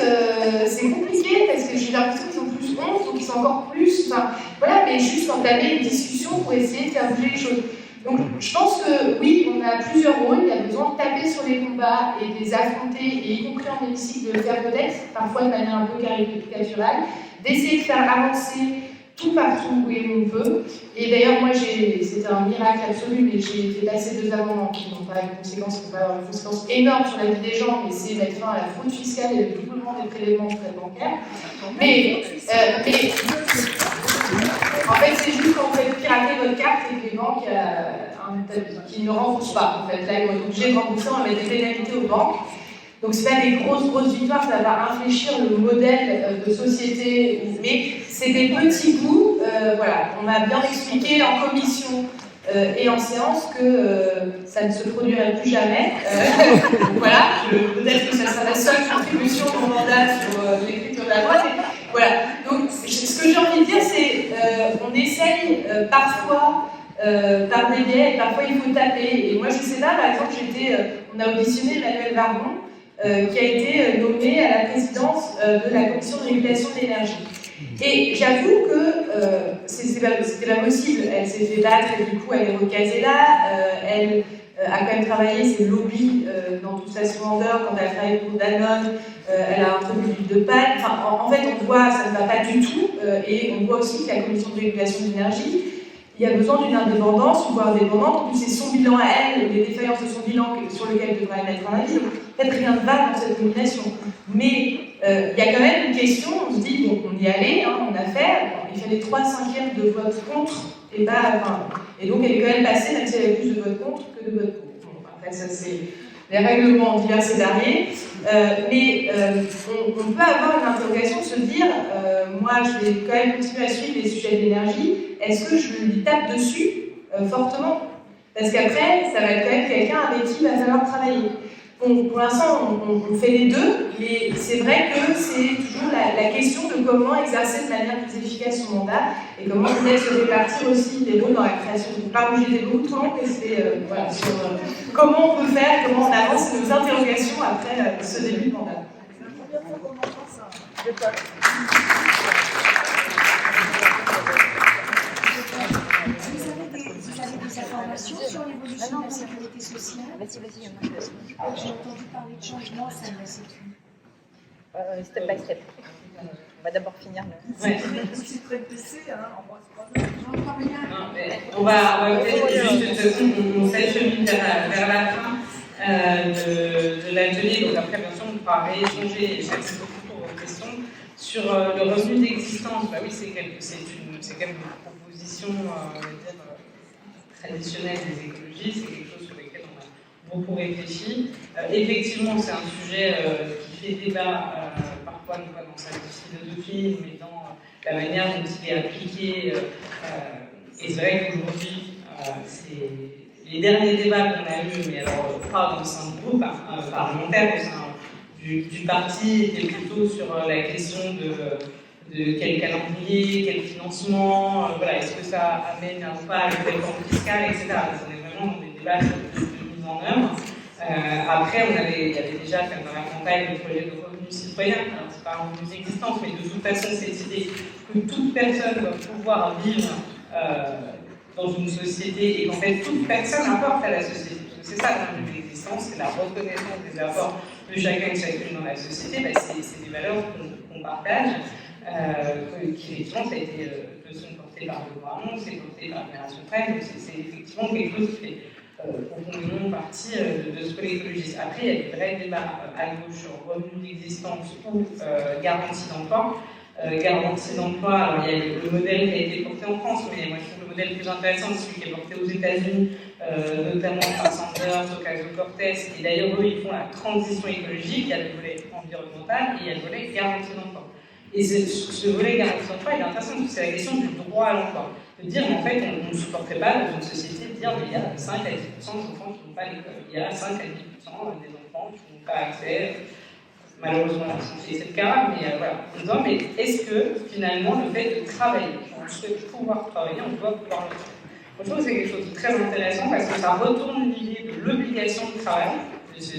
c'est compliqué parce que j'ai l'impression qu'ils ont plus honte, donc ils sont encore plus. Enfin, voilà, mais juste entamer une discussion pour essayer de faire bouger les choses. Donc je pense que oui, on a plusieurs rôles, il y a besoin de taper sur les combats et de les affronter, et y compris en hémicycle, de le faire peut-être, parfois de manière un peu caricaturale, d'essayer de faire avancer tout partout où on peut. Et d'ailleurs, moi, c'était un miracle absolu, mais j'ai fait passer 2 amendements qui n'ont pas une conséquence, qui n'ont pas avoir une conséquence énorme sur la vie des gens, mais c'est mettre fin à la fraude fiscale et le doublement des prélèvements de frais bancaires. Mais en fait, c'est juste quand vous faites pirater votre carte et que les banques qui ne remboursent pas. En fait, là, ils vont être obligés de rembourser, on va mettre des pénalités aux banques. Donc, ce n'est pas des grosses victoires, ça va infléchir le modèle de société, mais c'est des petits bouts. Voilà, on a bien expliqué en commission et en séance que ça ne se produirait plus jamais. Donc voilà, peut-être que ça sera la seule contribution de mon mandat sur l'écriture de la loi. Voilà. Donc ce que j'ai envie de dire, c'est on essaye parfois par des biais, et parfois il faut taper. Et moi je sais pas, par exemple, on a auditionné Emmanuel Vargon, qui a été nommée à la présidence de la commission de régulation de l'énergie. Et j'avoue que c'était pas possible. Elle s'est fait battre et du coup elle est recasée là. Elle a quand même travaillé ses lobbies dans toute sa splendeur quand elle a travaillé pour Danone. Elle a introduit l'huile de palme. Enfin, en fait, on voit ça ne va pas du tout. Et on voit aussi que la commission de régulation de l'énergie, il y a besoin d'une indépendance, une voie indépendante. En plus, c'est son bilan à elle, les défaillances de son bilan sur lequel elle devrait mettre un avis. Donc, en fait, rien ne va dans cette nomination. Mais il y a quand même une question, on se dit, bon, on y allait, hein, on a fait, il fallait 3/5 de vote contre, et donc elle est quand même passée, même si elle avait plus de votes contre que de votes pour. Bon, après, ça, c'est les règlements divers et variés. Mais on peut avoir une interrogation de se dire, moi, je vais quand même continuer à suivre les sujets de l'énergie. Est-ce que je lui tape dessus fortement? Parce qu'après, ça va être quand même quelqu'un avec qui il va falloir travailler. Bon, pour l'instant, on fait les deux, mais c'est vrai que c'est toujours la question de comment exercer de manière plus efficace son mandat et comment peut-être se répartir aussi les rôles dans la création. Je ne vais pas bouger des beaucoup trop long, mais c'est voilà, sur comment on peut faire, comment on avance nos interrogations après ce début de mandat. Vous avez des informations sur l'évolution de la sécurité sociale? J'ai entendu parler de changement, ça me laisse plus. Step by step. On va d'abord finir le. C'est très pressé, hein, j'entends rien. Non, mais on va peut-être juste, de toute façon, on s'achemine vers la fin de l'atelier. Donc après, bien sûr, on pourra rééchanger et merci beaucoup pour vos questions. Sur le revenu d'existence, bah oui, c'est quand même une proposition, on va dire, traditionnelle des écologistes, c'est quelque chose sur lequel on a beaucoup réfléchi. Effectivement, c'est un sujet qui fait débat parfois, non pas dans sa philosophie, mais dans la manière dont il est appliqué. Et c'est vrai qu'aujourd'hui, c'est les derniers débats qu'on a eus, mais alors pas dans un groupe parlementaire au sein du parti, étaient plutôt sur la question de quel calendrier, quel financement, voilà, est-ce que ça amène ou pas à une réforme fiscale, etc. On est vraiment dans des débats de mise en œuvre. Après, il y avait déjà fait dans la campagne le projet de revenu citoyen. Alors, c'est pas un revenu d'existence, mais de toute façon, cette idée que toute personne doit pouvoir vivre dans une société et qu'en fait, toute personne apporte à la société. C'est ça le revenu d'existence, c'est la reconnaissance des apports de chacun et chacune dans la société. Ben, c'est des valeurs qu'on partage. Qui effectivement ça a été porté par le gouvernement, c'est porté par la Génération Prenne, donc c'est effectivement quelque chose qui fait profondément partie de ce que l'écologiste. Après, il y a des vrais débats à gauche sur revenu d'existence ou garantie d'emploi. Garantie d'emploi, alors il y a le modèle qui a été porté en France, mais moi je trouve le modèle plus intéressant, c'est celui qui est porté aux États-Unis, notamment par Sanders, Ocasio-Cortez, et d'ailleurs eux ils font la transition écologique, il y a le volet environnemental et il y a le volet garantie d'emploi. Et ce volet garantie d'emploi est intéressant parce que c'est la question du droit à l'emploi. De dire en fait, on ne supporterait pas dans une société de dire mais il y a 5 à 10% d'enfants qui n'ont pas l'école, il y a 5 à 10% des enfants qui n'ont pas accès. Malheureusement, c'est le cas, mais voilà. En disant, mais est-ce que finalement le fait de travailler, on souhaite pouvoir travailler, on doit pouvoir le faire. Moi, je trouve que c'est quelque chose de très intéressant parce que ça retourne l'idée de l'obligation de travail, ce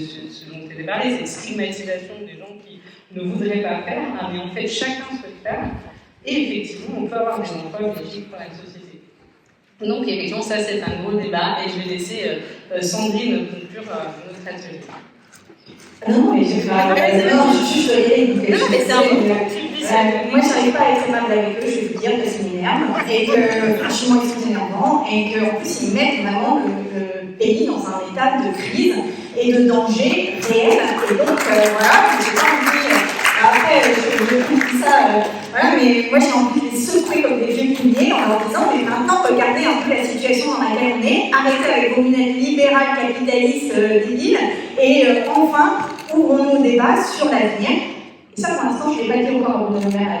dont tu as parlé, cette stigmatisation des gens qui ne voudraient pas faire, mais en fait chacun souhaite faire, et effectivement on peut avoir des emplois bénéfiques pour la société. Donc effectivement ça c'est un gros débat, et je vais laisser Sandrine conclure notre atelier. Non, mais je suis choyée, donc moi j'arrive pas à être aimable avec eux, je vais vous dire, parce qu'ils m'énervent, et que franchement ils sont énervants, et qu'en plus ils mettent vraiment le pays dans un état de crise et de danger réel, et donc voilà, j'ai pas envie, après je trouve ça, voilà, mais moi j'ai envie de les secouer comme des vieux pouliers en leur disant, mais maintenant regardez un peu la situation dans laquelle on est, arrêtez avec vos lunettes libérales, capitalistes, débiles, et enfin ouvrons nos débats sur l'avenir. Et ça pour l'instant je ne l'ai pas dit encore à Bruno Le Maire à la